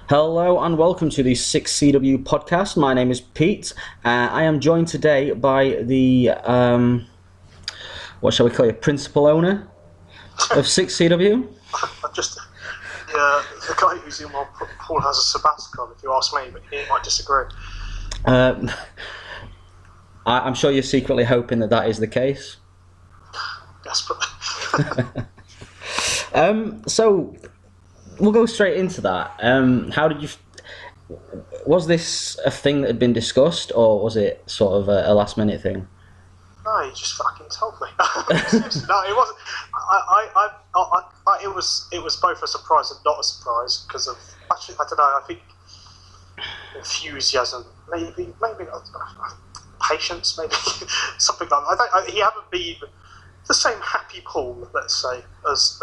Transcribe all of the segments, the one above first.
Hello and welcome to the 6CW podcast. My name is Pete. I am joined today by the, what shall we call you, principal owner of 6CW. I'm just the guy who's in while Paul has a sabbatical, if you ask me, but he might disagree. I'm sure you're secretly hoping that is the case. Desperately. So we'll go straight into that. How did you? Was this a thing that had been discussed, or was it sort of a last-minute thing? No, he just fucking told me. No, it wasn't. It was both a surprise and not a surprise because of actually I don't know. I think enthusiasm, maybe not, patience, maybe something like that. He haven't been the same happy Paul, let's say, as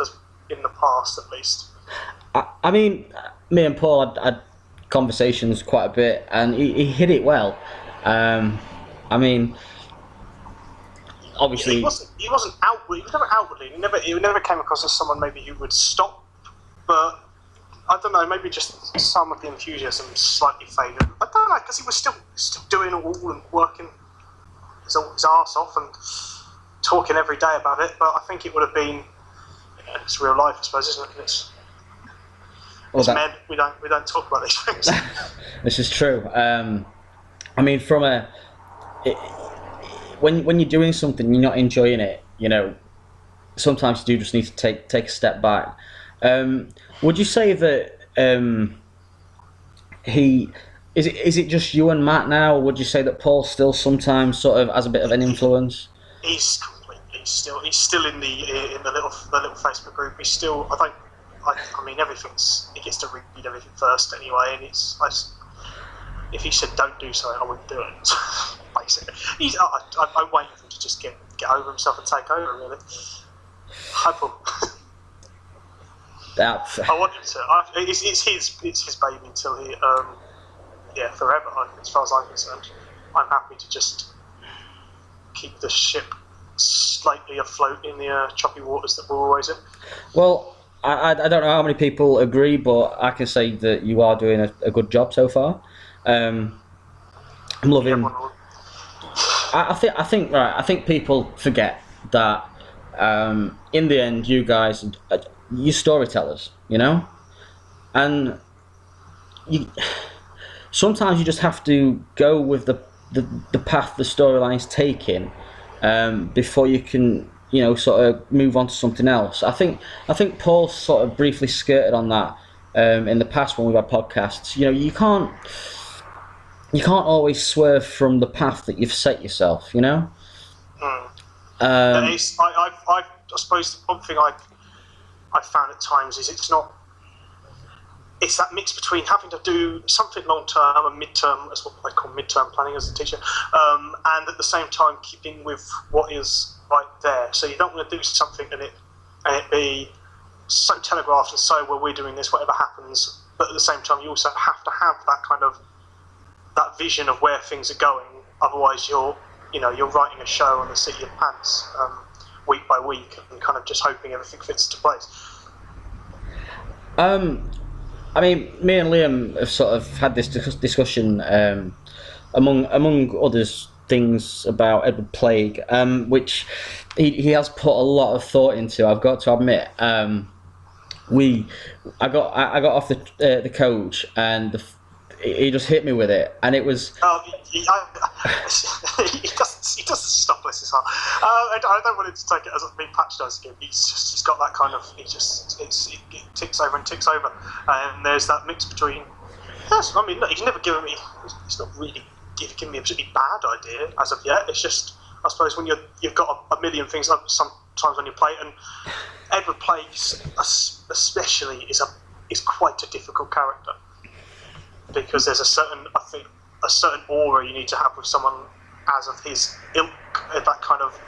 in the past at least. I mean, me and Paul had conversations quite a bit, and he hit it well. I mean, obviously, he wasn't outwardly. He was never outwardly. He never came across as someone maybe who would stop. But I don't know. Maybe just some of the enthusiasm slightly faded. I don't know because he was still doing it all and working his arse off and talking every day about it. But I think it would have been. It's real life, I suppose, isn't it? It's men. We don't talk about these things. This is true. I mean, when you're doing something, you're not enjoying it. You know, sometimes you do just need to take a step back. Would you say that is it just you and Matt now? Or would you say that Paul still sometimes sort of has a bit of an influence? He's still in the little Facebook group. He's still. I mean, he gets to read everything first anyway, and if he said don't do something, I wouldn't do it. Basically, I'm waiting for him to just get over himself and take over. Really, I want him to. It's his baby until he, forever. As far as I'm concerned, I'm happy to just keep the ship slightly afloat in the choppy waters that we're always in. Well, I don't know how many people agree, but I can say that you are doing a good job so far. I'm loving. I think people forget that in the end, you guys, you're storytellers, you know, and sometimes you just have to go with the path the storyline's taking before you can. Sort of move on to something else. I think Paul sort of briefly skirted on that in the past when we've had podcasts. You can't always swerve from the path that you've set yourself. I suppose the one thing I found at times is it's that mix between having to do something long term and mid-term, as what I call mid-term planning as a teacher, and at the same time keeping with what is right there. So you don't want to do something and it be so telegraphed and so, well, we're doing this, whatever happens. But at the same time, you also have to have that kind of that vision of where things are going. Otherwise, you're writing a show on the seat of your pants week by week and kind of just hoping everything fits into place. I mean, me and Liam have sort of had this discussion among others things about Edward Plague, which he has put a lot of thought into. I've got to admit, I got off the coach and he just hit me with it, and it was. He doesn't stop, bless his heart. I don't want him to take it as being patronising him. He's got that kind of. It ticks over and ticks over, and there's that mix between. Yes, I mean, look, he's never given me. He's not really given me a particularly bad idea as of yet. It's just, I suppose, when you've got a million things sometimes on your plate, and Edward Plague especially is quite a difficult character because there's a certain aura you need to have with someone as of his ilk, that kind of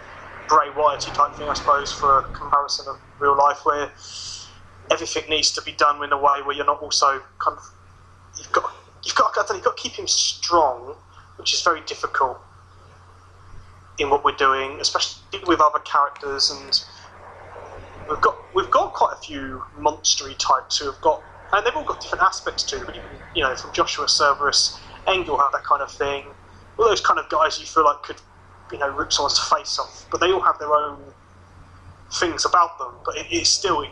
Bray Wyatt-y type thing, I suppose, for a comparison of real life, where everything needs to be done in a way where you're not also kind of you've got to keep him strong, which is very difficult in what we're doing, especially with other characters. And we've got quite a few monstery types who have got and they've all got different aspects to them. From Joshua, Cerberus, Engel have that kind of thing. All those kind of guys you feel like could, rip someone's face off, but they all have their own things about them. But it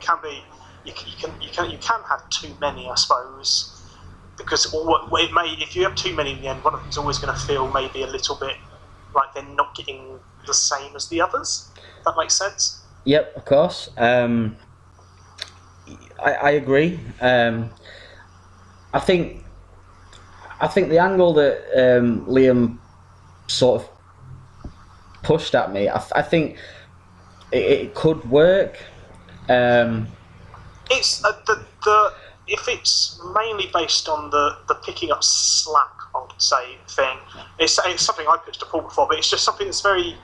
can be, you can have too many, I suppose, because if you have too many in the end, one of them's always going to feel maybe a little bit like they're not getting the same as the others. If that makes sense. Yep, of course. I agree. I think the angle that Liam sort of pushed at me, I think it could work. It's if it's mainly based on the picking up slack, I would say, thing. It's something I pitched to Paul before, but it's just something that's very.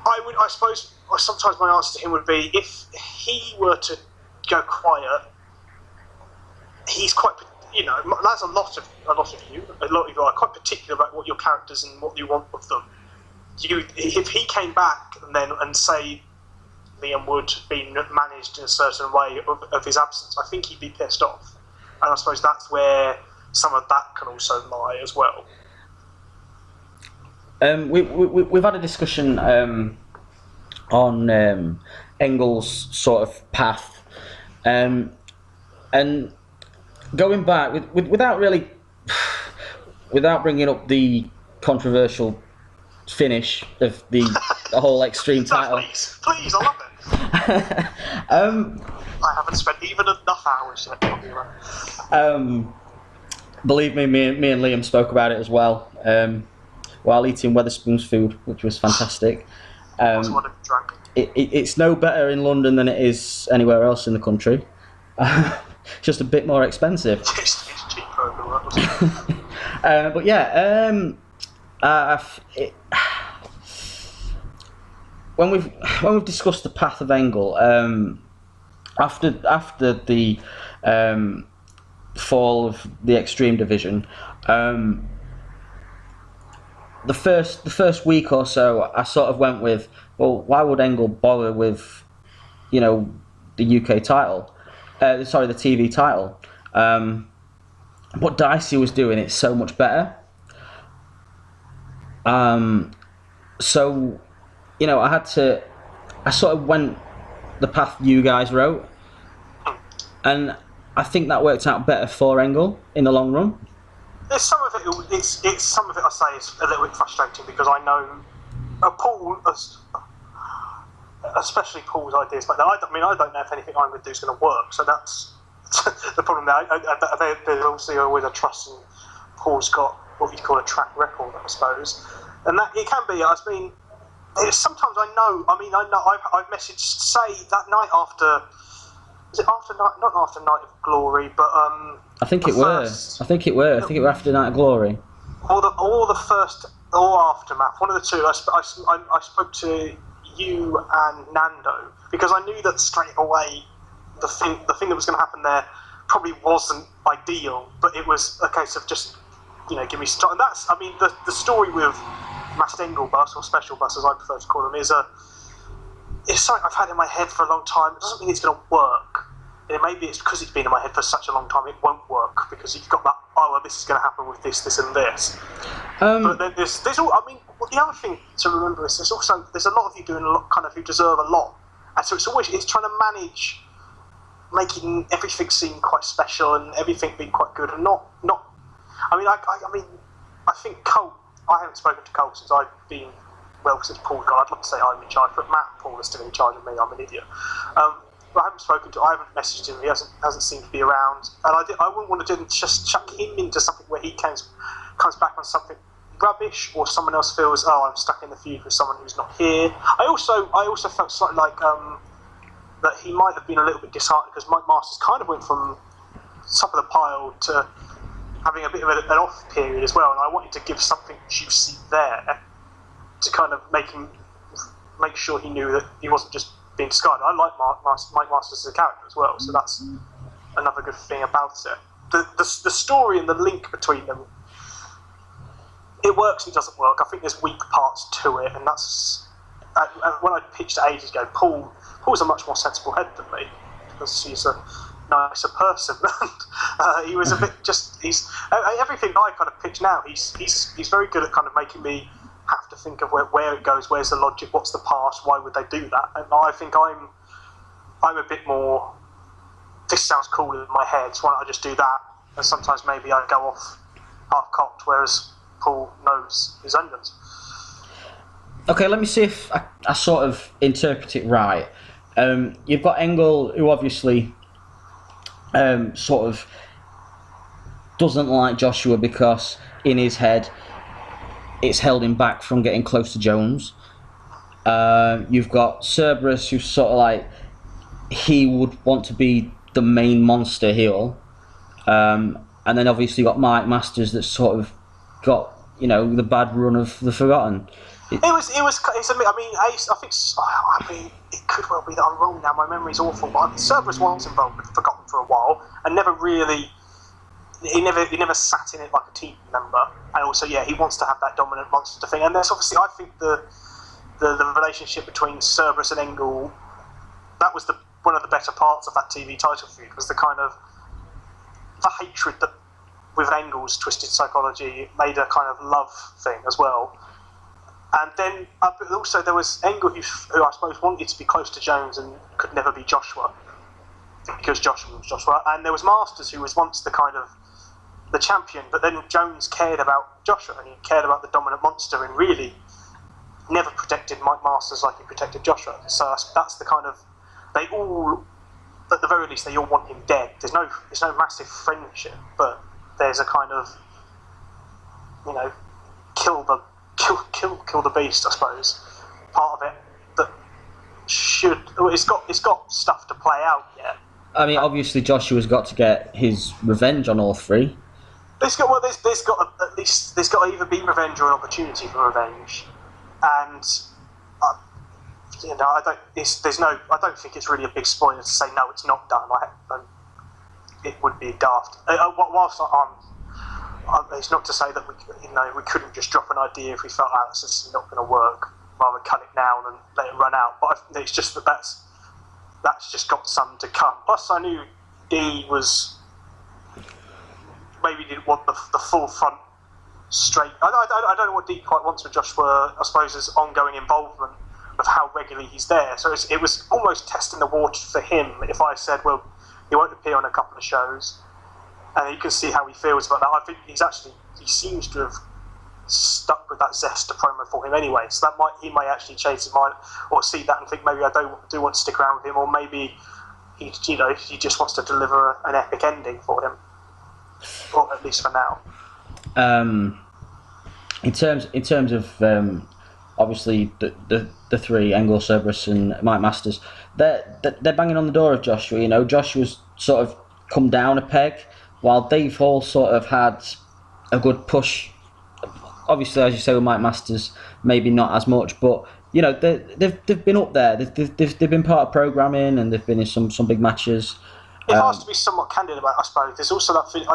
I suppose sometimes my answer to him would be, if he were to go quiet, he's quite. That's a lot of you. A lot of you are quite particular about what your characters and what you want of them. If he came back and say Liam would be managed in a certain way of his absence, I think he'd be pissed off, and I suppose that's where some of that can also lie as well. We've had a discussion on Engel's sort of path, and going back without bringing up the controversial finish of the whole Extreme title. Please, I love it. I haven't spent even enough hours yet. Believe me and Liam spoke about it as well while eating Weatherspoon's food, which was fantastic. It's no better in London than it is anywhere else in the country. Just a bit more expensive. It's cheaper everywhere. But yeah, when we've discussed the path of Engel, after the fall of the Extreme division, the first week or so, I sort of went with, well, why would Engel bother with, the UK title? The TV title. What Dicey was doing, it's so much better. So, I sort of went the path you guys wrote, and I think that worked out better for Engel in the long run. There's some of it. It's some of it. I say is a little bit frustrating because I know Paul, especially Paul's ideas. But I don't know if anything I'm going to do is going to work. So that's the problem there. There's obviously always a trust, and Paul's got what you'd call a track record, I suppose, and that it can be. Sometimes I know. I've messaged, say, that night after. Was it after night? Not after Night of Glory, but I think it were after Night of Glory. Or the first, or Aftermath. One of the two. I spoke to you and Nando because I knew that straight away the thing that was going to happen there probably wasn't ideal, but it was a case of just give me start. And that's the story with Masked Engel Bus, or Special Bus as I prefer to call them, is it's something I've had in my head for a long time. It doesn't mean it's going to work. Maybe it's because it's been in my head for such a long time it won't work, because you've got that, this is going to happen with this and this. But then there's all. The other thing to remember is there's a lot of you doing a lot kind of who deserve a lot, and so it's trying to manage making everything seem quite special and everything being quite good, and not. I think Colt. I haven't spoken to Colt since I've been. Well, since Paul's gone, I'd love to say I'm in charge, but Matt and Paul are still in charge of me. I'm an idiot. But I haven't messaged him. He hasn't seemed to be around, and I wouldn't want to just chuck him into something where he comes back on something rubbish, or someone else feels, I'm stuck in the feud with someone who's not here. I also felt slightly like that he might have been a little bit disheartened because Mike Masters kind of went from top of the pile to having a bit of an off period as well, and I wanted to give something juicy there to kind of make sure he knew that he wasn't just being discarded. I like Mike Masters as a character as well, so that's another good thing about it. The story and the link between them, it works and it doesn't work. I think there's weak parts to it, and that's. And when I pitched it ages ago, Paul's a much more sensible head than me, because he's nicer person. He was a bit just. He's everything I kind of pitch now. He's very good at kind of making me have to think of where it goes, where's the logic, what's the past, why would they do that? And I think I'm a bit more. This sounds cool in my head, so why don't I just do that? And sometimes maybe I go off half-cocked, whereas Paul knows his onions. Okay, let me see if I sort of interpret it right. You've got Engel, who obviously sort of doesn't like Joshua because in his head it's held him back from getting close to Jones. You've got Cerberus, who's sort of like, he would want to be the main monster heel. And then obviously you've got Mike Masters that's sort of got, the bad run of the Forgotten. It was. I mean, it could well be that I'm wrong now. My memory's awful. But Cerberus was involved with Forgotten for a while, and never really. He never sat in it like a team member. And also, he wants to have that dominant monster thing. And there's obviously, I think the relationship between Cerberus and Engel, that was one of the better parts of that TV title feud, was the kind of the hatred that with Engel's twisted psychology made a kind of love thing as well. And then also there was Engel, who I suppose wanted to be close to Jones and could never be Joshua, because Joshua was Joshua. And there was Masters, who was once the kind of the champion, but then Jones cared about Joshua and he cared about the dominant monster and really never protected Mike Masters like he protected Joshua. So that's the kind of, they all, at the very least, they all want him dead. There's no massive friendship, but there's a kind of, kill the beast, I suppose, part of it that should. It's got stuff to play out yet. I mean, obviously Joshua's got to get his revenge on all three. There's got to either be revenge or an opportunity for revenge, and I don't think it's really a big spoiler to say no, it's not done. It would be daft. Whilst it's not to say that we couldn't just drop an idea if we felt this is not going to work, rather cut it down and let it run out. But it's just that's just got some to come. Plus, I knew D was maybe didn't want the full front straight. I don't know what D quite wants with Joshua. I suppose his ongoing involvement of how regularly he's there. So it was almost testing the water for him. If I said, well, he won't appear on a couple of shows, and you can see how he feels about that. I think he seems to have stuck with that Zesta promo for him anyway. So he might actually change his mind or see that and think maybe I do want to stick around with him, or maybe he just wants to deliver an epic ending for him, or at least for now. In terms of obviously the three, Engel, Cerberus, and Mike Masters, they're banging on the door of Joshua. Joshua's sort of come down a peg, while Dave Hall sort of had a good push. Obviously, as you say, with Mike Masters, maybe not as much, but they've been up there. They've been part of programming, and they've been in some big matches. If I was to be somewhat candid about it, I suppose there's also that feeling.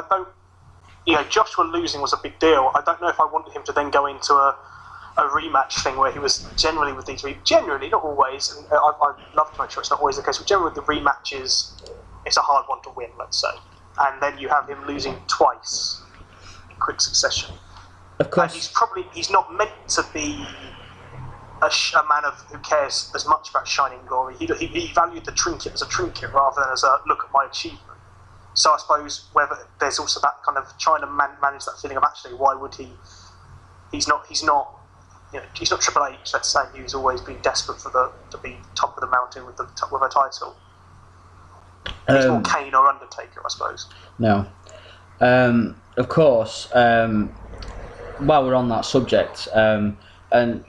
Joshua losing was a big deal. I don't know if I wanted him to then go into a rematch thing where he was generally with these generally, not always, and I'd love to make sure it's not always the case, but generally with the rematches, it's a hard one to win, let's say. And then you have him losing twice in quick succession. Of course. And he's not meant to be a man who cares as much about shining glory. He valued the trinket as a trinket rather than as a look at my achievement. So I suppose whether there's also that kind of trying to manage that feeling of actually why would he? He's not Triple H. Let's say who's always been desperate to be top of the mountain with a title. He's more Kane or Undertaker, I suppose. No, of course. While we're on that subject, and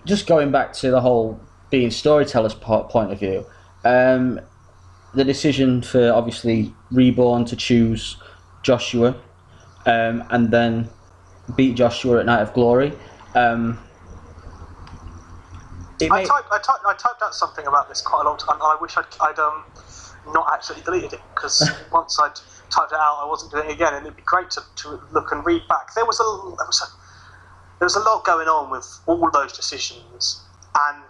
just going back to the whole being storyteller's point of view, the decision for obviously Reborn to choose Joshua, and then beat Joshua at Night of Glory. I typed out something about this quite a long time, and I wish I'd not actually deleted it, because once I'd typed it out, I wasn't doing it again, and it'd be great to look and read back. There was a lot going on with all those decisions, and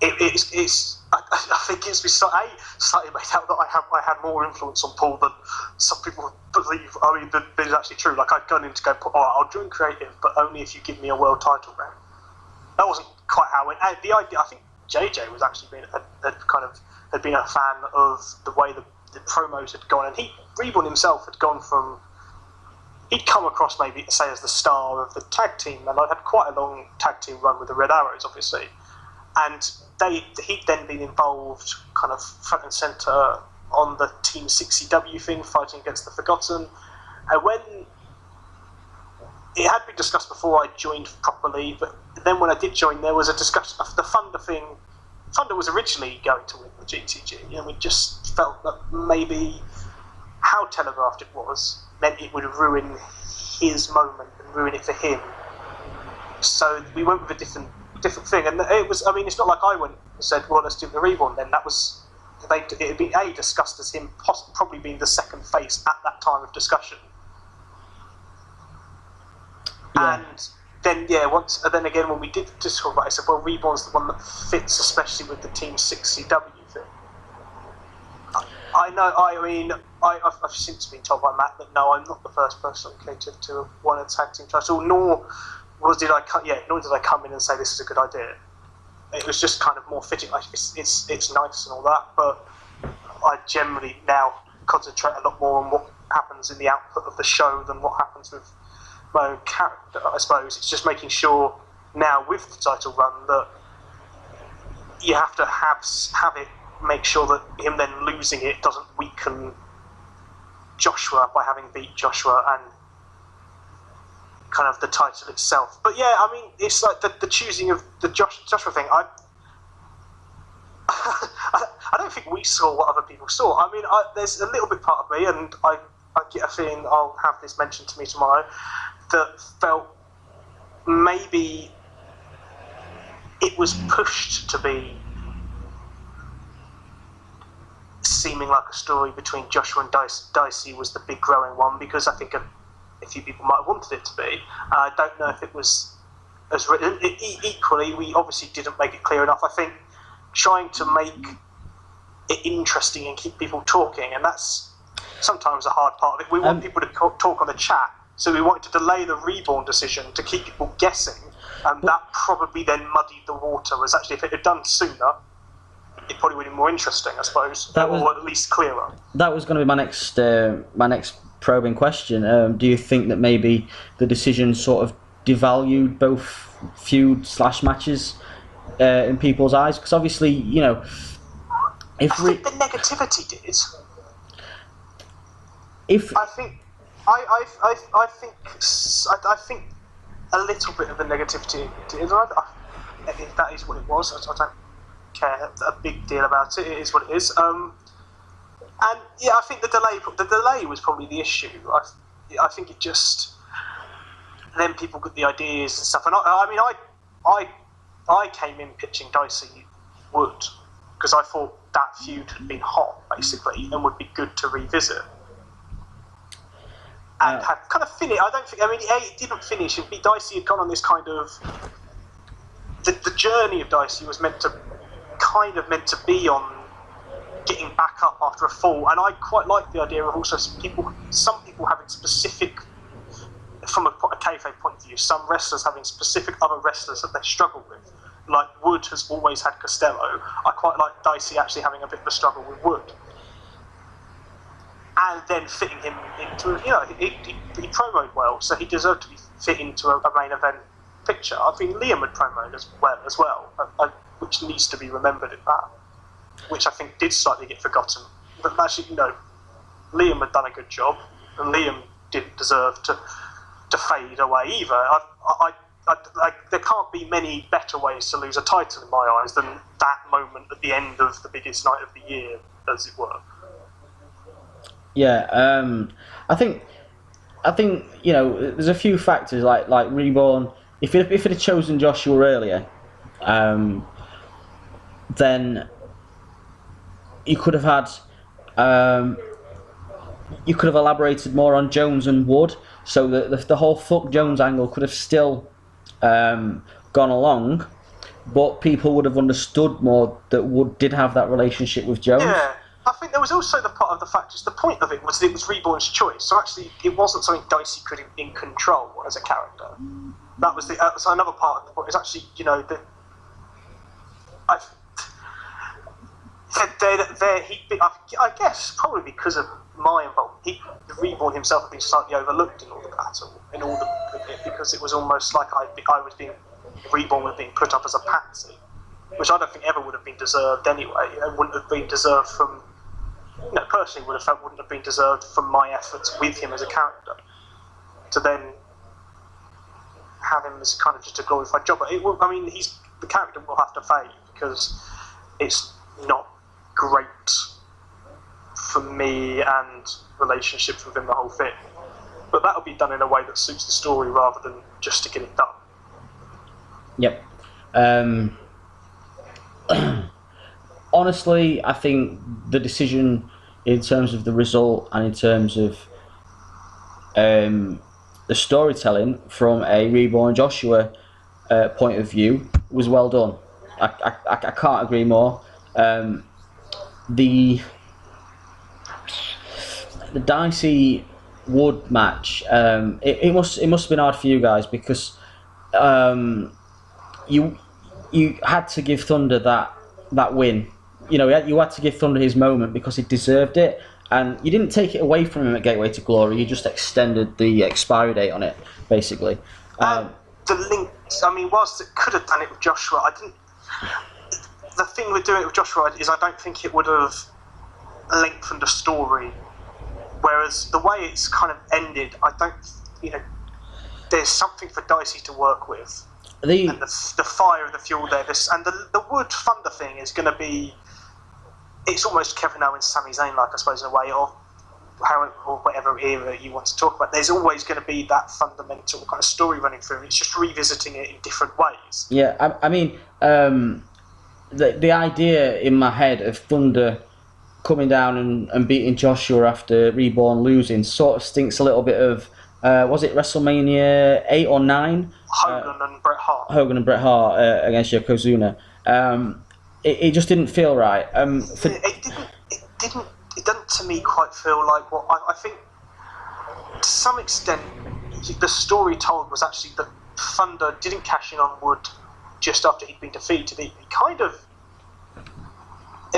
I think it's been slightly made out that I had more influence on Paul than some people believe. I mean, that is actually true. Like, I'd gone in to go, all right, I'll join creative, but only if you give me a world title round. That wasn't quite how it went. And the idea, I think JJ was actually had been a fan of the way the promos had gone, and Reborn himself had gone from. He'd come across maybe, say, as the star of the tag team, and I'd had quite a long tag team run with the Red Arrows, obviously. And he'd then been involved kind of front and centre on the Team 6CW thing, fighting against the Forgotten. And when it had been discussed before I joined properly, but then when I did join, there was a discussion of the Thunder thing. Thunder was originally going to win the GTG, and we just felt that maybe how telegraphed it was meant it would ruin his moment and ruin it for him. So we went with a different thing, and it was. I mean, it's not like I went and said, "Well, let's do the Reborn." Then that was it had been discussed as him probably being the second face at that time of discussion. Yeah. And then then again when we did talk about it, I said, "Well, Reborn's the one that fits, especially with the Team 6CW thing." I know. I mean, I've since been told by Matt that no, I'm not the first person catered to have won a tag team title, nor did I come in and say this is a good idea. It was just kind of more fitting. Like it's nice and all that, but I generally now concentrate a lot more on what happens in the output of the show than what happens with my own character. I suppose it's just making sure now with the title run that you have to have it. Make sure that him then losing it doesn't weaken Joshua by having beat Joshua and kind of the title itself. But yeah, I mean, it's like the choosing of the Joshua thing. I don't think we saw what other people saw. I mean, there's a little bit part of me, and I get a feeling I'll have this mentioned to me tomorrow, that felt maybe it was pushed to be seeming like a story between Joshua and Dicey was the big growing one, because I think a few people might have wanted it to be. I don't know if it was as written. Equally, we obviously didn't make it clear enough. I think trying to make it interesting and keep people talking, and that's sometimes a hard part of it. We want people to talk on the chat, so we wanted to delay the Reborn decision to keep people guessing, and that probably then muddied the water. Was actually, if it had done sooner, it probably would have been more interesting, I suppose, or at least clearer. That was going to be my next probing question. Do you think that maybe the decision sort of devalued both feud/matches in people's eyes? Because obviously, you know, I think the negativity did. I think a little bit of the negativity did. If that is what it was, I don't care a big deal about it. It is what it is. And yeah, I think the delay was probably the issue. I think it just then people got the ideas and stuff. And I came in pitching Dicey Wood because I thought that feud had been hot basically and would be good to revisit. And had kind of finished. It didn't finish. Dicey had gone on this kind of the journey of Dicey was meant to be on getting back up after a fall, and I quite like the idea of also some people having specific, from a kayfabe point of view, some wrestlers having specific other wrestlers that they struggle with. Like Wood has always had Costello. I quite like Dicey actually having a bit of a struggle with Wood, and then fitting him into he promoed well, so he deserved to be fit into a main event picture. I think Liam had promoed as well, which needs to be remembered in that. Which I think did slightly get forgotten. But actually, Liam had done a good job, and Liam didn't deserve to fade away either. There can't be many better ways to lose a title in my eyes than that moment at the end of the biggest night of the year, as it were. Yeah, I think there's a few factors like Reborn. If it had chosen Joshua earlier, then you could have had you could have elaborated more on Jones and Wood, so the whole fuck Jones angle could have still gone along, but people would have understood more that did have that relationship with Jones. Yeah. I think there was also the part of the fact, just the point of it was that it was Reborn's choice. So actually, it wasn't something Dicey could in control as a character. That was so another part of the point. Is actually, I guess probably because of my involvement, the Reborn himself had been slightly overlooked in all the battle, because it was almost like Reborn was being put up as a patsy, which I don't think ever would have been deserved anyway. It wouldn't have been deserved from, personally wouldn't have been deserved from my efforts with him as a character. To then have him as kind of just a glorified jobber. The character will have to fade because it's not great for me and relationships within the whole thing. But that'll be done in a way that suits the story rather than just to get it done. Yep. Honestly, I think the decision in terms of the result and in terms of the storytelling from a Reborn Joshua point of view was well done. I can't agree more. The Dicey Wood match, it must have been hard for you guys because you had to give Thunder that win. You had to give Thunder his moment because he deserved it, and you didn't take it away from him at Gateway to Glory. You just extended the expiry date on it, basically. The links. Whilst it could have done it with Joshua, I didn't. The thing with doing it with Joshua is I don't think it would have lengthened the story. Whereas the way it's kind of ended, I don't. There's something for Dicey to work with. And the fire and the fuel there, and the Wood Thunder thing is going to be. It's almost Kevin Owens, Sami Zayn, like I suppose, in a way, or whatever era you want to talk about. There's always going to be that fundamental kind of story running through. It's just revisiting it in different ways. Yeah, the idea in my head of Thunder coming down and beating Joshua after Reborn losing sort of stinks a little bit of. Was it WrestleMania 8 or 9? Hogan and Bret Hart against Yokozuna. It just didn't feel right. It didn't to me quite feel like what I think. To some extent, the story told was actually that Thunder didn't cash in on Wood just after he'd been defeated. It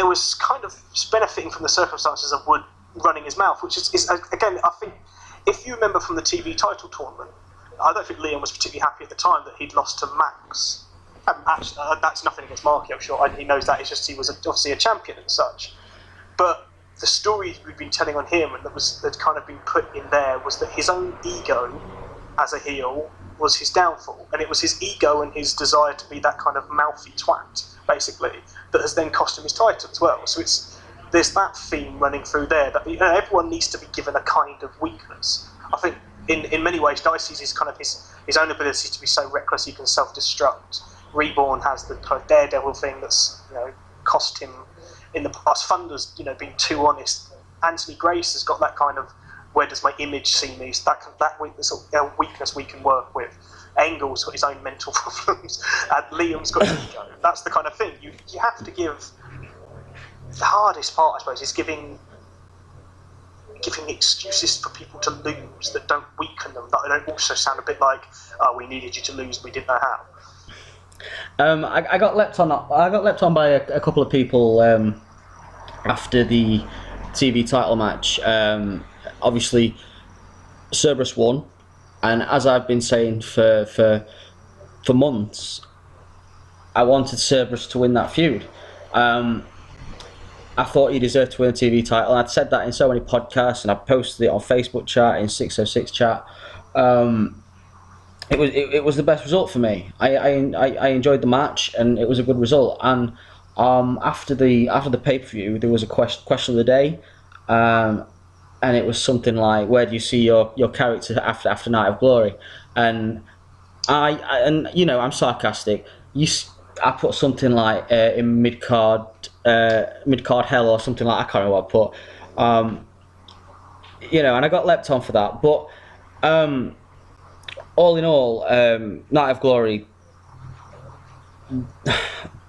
was kind of benefiting from the circumstances of Wood running his mouth, which is again, I think. If you remember from the TV title tournament, I don't think Liam was particularly happy at the time that he'd lost to Max. Actually, that's nothing against Marky, I'm sure. He knows that. It's just he was obviously a champion and such. But the story we've been telling on him and that kind of been put in there was that his own ego as a heel was his downfall. And it was his ego and his desire to be that kind of mouthy twat, basically, that has then cost him his title as well. So there's that theme running through there that everyone needs to be given a kind of weakness. I think in many ways Dicey's is kind of his own ability to be so reckless he can self-destruct. Reborn has the kind of daredevil thing that's cost him in the past. Thunder's been too honest. Anthony Grace has got that kind of where does my image see me? That weakness we can work with. Engle's got his own mental problems, and Liam's got his ego. That's the kind of thing you have to give. The hardest part, I suppose, is giving excuses for people to lose that don't weaken them, that don't also sound a bit like, oh, we needed you to lose, we didn't know how. I got leapt on by a couple of people after the TV title match. Obviously, Cerberus won, and as I've been saying for months, I wanted Cerberus to win that feud. I thought he deserved to win the TV title, and I'd said that in so many podcasts, and I posted it on Facebook chat, in 606 chat. It was the best result for me. I enjoyed the match, and it was a good result. And after the pay-per-view, there was a question of the day, and it was something like, where do you see your character after Night of Glory? And I'm sarcastic. I put something like in mid-card hell or something like that. I can't remember what I put. And I got leapt on for that. But all in all, Night of Glory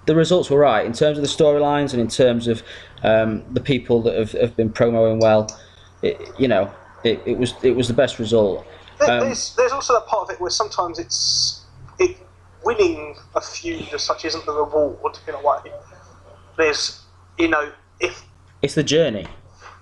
the results were right in terms of the storylines and in terms of the people that have been promoting well. It was the best result. There's also that part of it where sometimes winning a feud as such isn't the reward in a way. There's if It's the journey.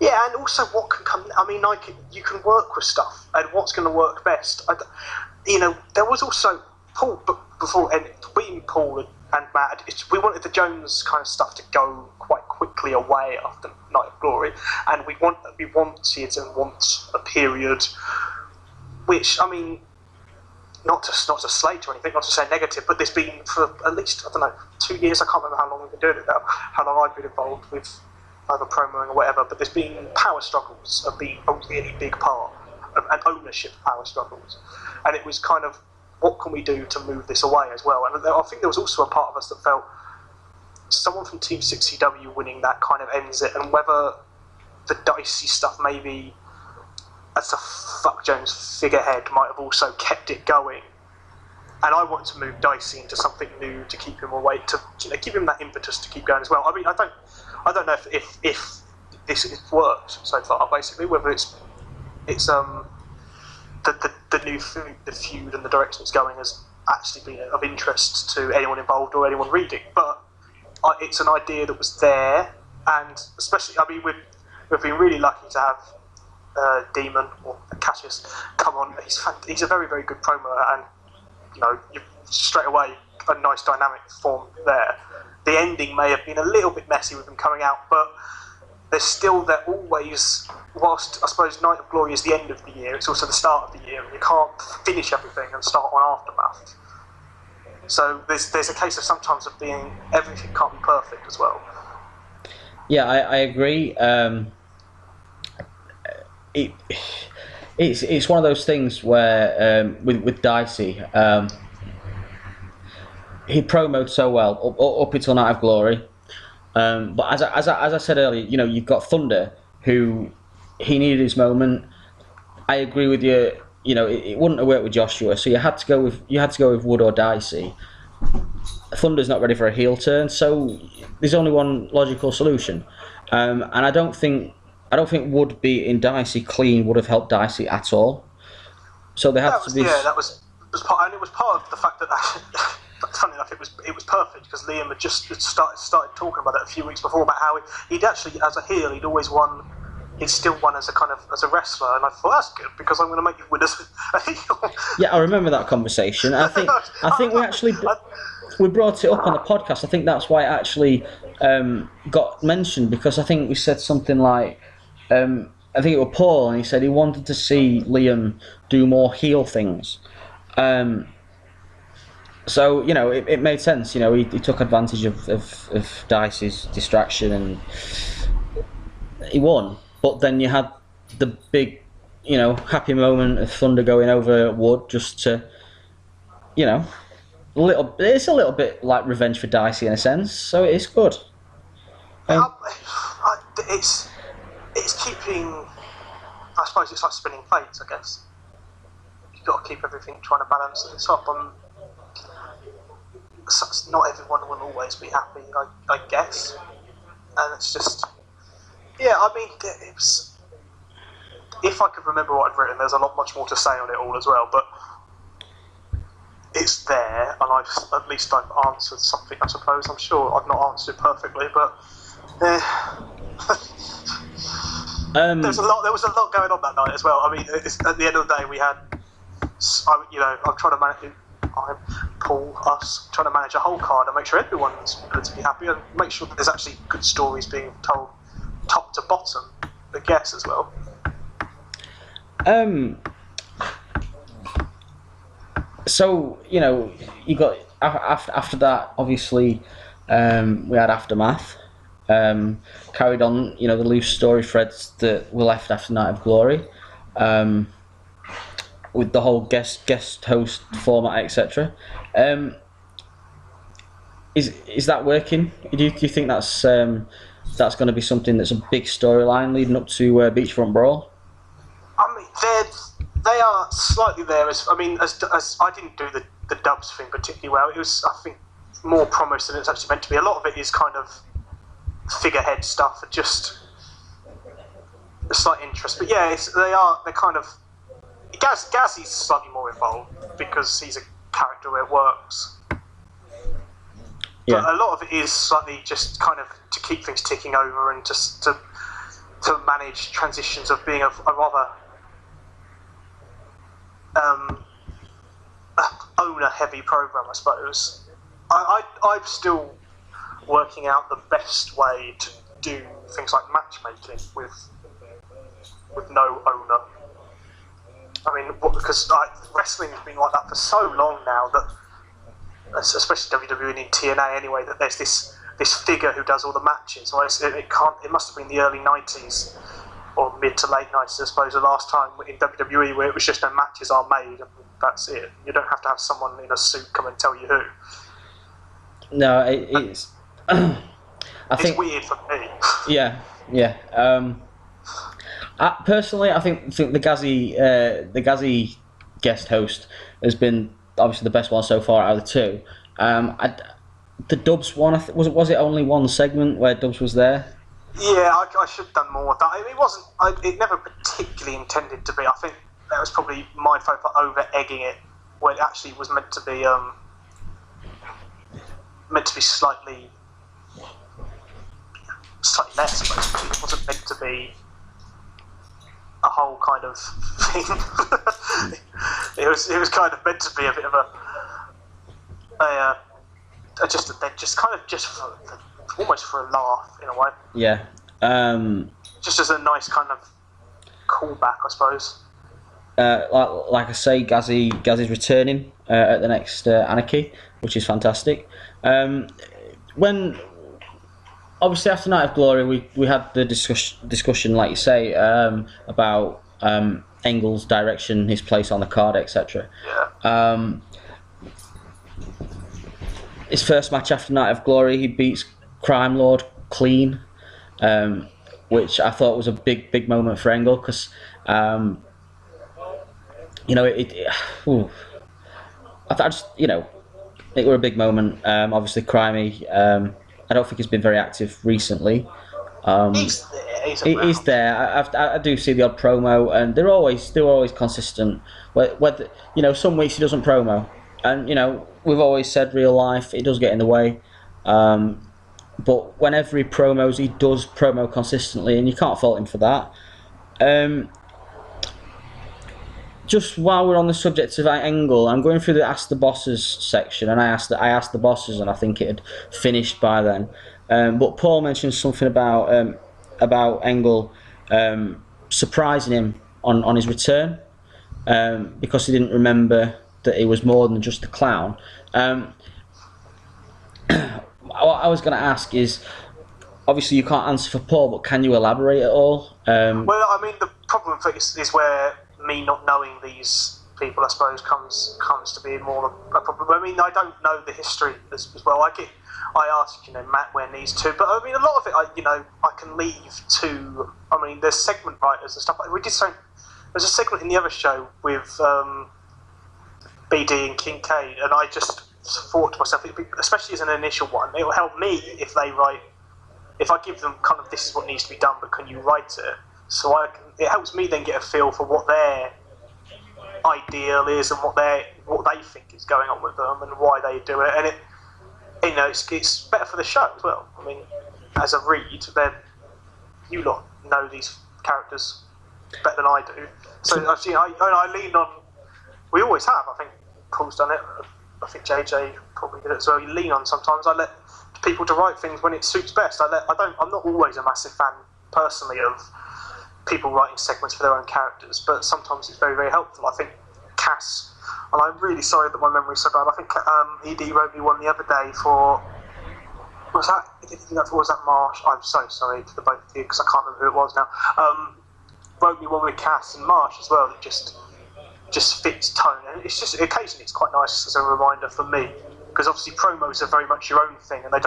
yeah, and also what can come. I mean, you can work with stuff and what's going to work best. There was also Paul before and beating Paul and Matt. We wanted the Jones kind of stuff to go quite quickly away after Night of Glory, and we wanted a period, which I mean, not to slate or anything, not to say negative, but there's been for at least 2 years. I can't remember how long we've been doing it now. How long I've been involved with either promoing or whatever, but there's been power struggles have been a really big part and ownership power struggles, and it was kind of what can we do to move this away as well. And I think there was also a part of us that felt someone from Team 6CW winning that kind of ends it, and whether the dicey stuff maybe as a Fuck Jones figurehead might have also kept it going. And I wanted to move Dicey into something new to keep him away, to give him that impetus to keep going as well. I mean, I don't know if this has worked so far. Basically, whether it's the new feud and the direction it's going has actually been of interest to anyone involved or anyone reading. But it's an idea that was there, and especially, I mean, we've been really lucky to have Demon or Cassius come on. He's a very, very good promo, and you straight away a nice dynamic form there. The ending may have been a little bit messy with them coming out, but they're always, whilst I suppose Night of Glory is the end of the year, it's also the start of the year, and you can't finish everything and start on Aftermath. So there's a case of sometimes of being everything can't be perfect as well. Yeah, I agree. It's one of those things where with Dicey, he promoted so well up until Night of Glory, but as I said earlier, you've got Thunder, who he needed his moment. I agree with you. It wouldn't have worked with Joshua, so you had to go with Wood or Dicey. Thunder's not ready for a heel turn, so there's only one logical solution, and I don't think Wood beating Dicey clean would have helped Dicey at all. So they had to be. Yeah, that was part, and it was part of the fact that. Funny enough, it was perfect because Liam had just started talking about it a few weeks before about how he'd actually, as a heel, he'd always won. He'd still won as a wrestler, and I thought that's good because I'm going to make you win as a heel. Yeah, I remember that conversation. I think we actually we brought it up on the podcast. I think that's why it actually got mentioned, because I think we said something like. I think it was Paul, and he said he wanted to see Liam do more heel things. So it made sense. He took advantage of Dicey's distraction and he won. But then you had the big, happy moment of Thunder going over Wood just to, it's a little bit like revenge for Dicey in a sense. So it's good. It's keeping. I suppose it's like spinning plates. I guess you've got to keep everything trying to balance it up. Not everyone will always be happy, I guess, and it's just, yeah. I mean, it was, if I could remember what I'd written, there's a lot much more to say on it all as well, but it's there, and at least I've answered something. I suppose I'm sure I've not answered it perfectly, but there was a lot going on that night as well. I mean, at the end of the day, we had, I'm trying to manage. Trying to manage a whole card and make sure everyone's going to be happy and make sure that there's actually good stories being told top to bottom, I guess, as well. So, you got after that, obviously, we had Aftermath, carried on, the loose story threads that were left after Night of Glory, with the whole guest host format, etc. Is that working? Do you think that's going to be something that's a big storyline leading up to Beachfront Brawl? I mean, they are slightly there. As I didn't do the dubs thing particularly well. It was, I think, more promise than it's actually meant to be. A lot of it is kind of figurehead stuff, just a slight interest. But yeah, they're kind of. Gazzy's slightly more involved because he's a character where it works. Yeah. But a lot of it is slightly just kind of to keep things ticking over and just to manage transitions of being a rather owner-heavy program, I suppose. I'm still working out the best way to do things like matchmaking with no owner. I mean, because wrestling has been like that for so long now that, especially WWE and in TNA anyway, that there's this figure who does all the matches. So it must have been the early 90s or mid to late 90s, I suppose, the last time in WWE where it was just no matches are made and that's it. You don't have to have someone in a suit come and tell you who. No, it's. I think it's weird for me. Yeah. Personally, I think the Gazzy guest host has been obviously the best one so far out of the two. The Dubs one, was it only one segment where Dubs was there? Yeah, I should have done more of that. It wasn't. It never particularly intended to be. I think that was probably my fault for over egging it, when it actually was meant to be slightly less. Basically, it wasn't meant to be a whole kind of thing. it was kind of meant to be a bit of almost for a laugh in a way. Yeah. Just as a nice kind of callback, I suppose. Like I say, Gazzy's returning at the next Anarchy, which is fantastic. When obviously after Night of Glory, we had the discussion, like you say, about Engel's direction, his place on the card, etc. Yeah. His first match after Night of Glory, he beats Crime Lord clean, which I thought was a big moment for Engel because, I thought it were a big moment. Obviously, Crimey, I don't think he's been very active recently. He's there. I do see the odd promo, and they're always consistent. Whether some weeks he doesn't promo, and we've always said real life it does get in the way. But whenever he promos, he does promo consistently, and you can't fault him for that. Just while we're on the subject of Engel, I'm going through the Ask the Bosses section, and I asked the bosses, and I think it had finished by then. But Paul mentioned something about Engel surprising him on his return because he didn't remember that he was more than just a clown. What I was going to ask is, obviously you can't answer for Paul, but can you elaborate at all? Well, I mean, the problem is where me not knowing these people, I suppose, comes to be more a problem. I mean, I don't know the history as well. I ask, Matt where needs to, but I mean, a lot of it, I can leave to. I mean, there's segment writers and stuff like. We did so. There's a segment in the other show with BD and Kincaid, and I just thought to myself, especially as an initial one, it will help me if I give them kind of this is what needs to be done, but can you write it? So it helps me then get a feel for what their ideal is and what they think is going on with them and why they do it, and it's better for the show as well. I mean, as a read, then you lot know these characters better than I do. So I lean on. We always have. I think Paul's done it. I think JJ probably did it as well. You lean on sometimes. I let people to write things when it suits best. I'm not always a massive fan personally of people writing segments for their own characters, but sometimes it's very, very helpful. I think Cass, and I'm really sorry that my memory's so bad. I think ED wrote me one the other day for. Was that Marsh? I'm so sorry to the both of you because I can't remember who it was now. Wrote me one with Cass and Marsh as well that just fits tone, and it's just occasionally it's quite nice as a reminder for me because obviously promos are very much your own thing and they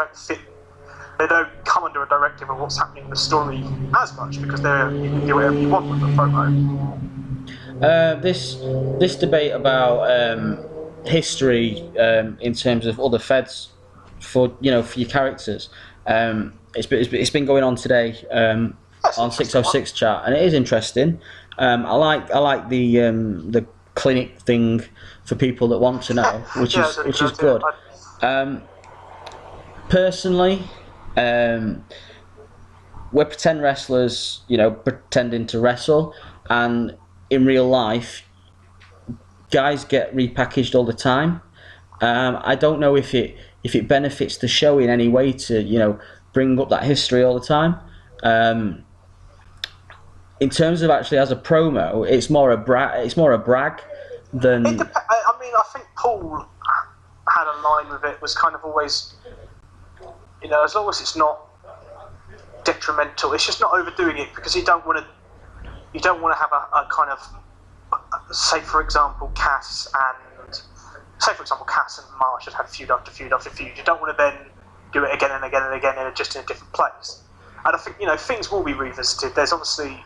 don't come under a directive of what's happening in the story as much because you can do whatever you want with the promo. This debate about history in terms of other feds for your characters. It's been going on today on 606 chat, and it is interesting. I like the clinic thing for people that want to know, which is good. Personally, we're pretend wrestlers, pretending to wrestle, and in real life, guys get repackaged all the time. I don't know if it benefits the show in any way to bring up that history all the time. In terms of actually as a promo, it's more a brag than. I mean, I think Paul had a line with it, was kind of always, as long as it's not detrimental, it's just not overdoing it, because you don't want to have a kind of, say for example Cass and Marsh have had feud after feud after feud. You don't want to then do it again and again and again just in a different place. And I think things will be revisited. There's obviously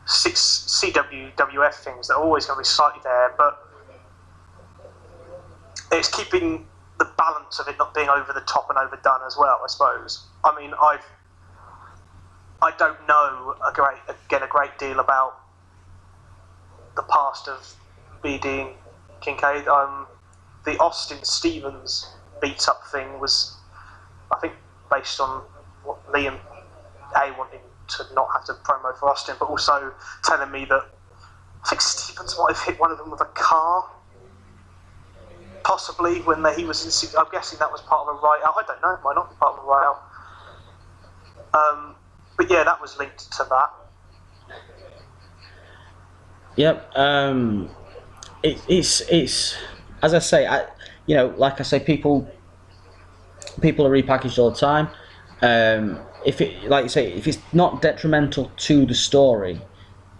6 CWWF things that are always going to be slightly there, but it's keeping the balance of it not being over the top and overdone as well, I suppose. I mean, I don't know a great deal about the past of BD and Kincaid. The Austin Stevens beats up thing was, I think, based on what Liam wanting to not have to promo for Austin, but also telling me that I think Stevens might have hit one of them with a car, possibly when he was in. I'm guessing that was part of a write-out. I don't know. It might not be part of a write-out. But yeah, that was linked to that. Yep. It's as I say, like I say, people are repackaged all the time. If it's not detrimental to the story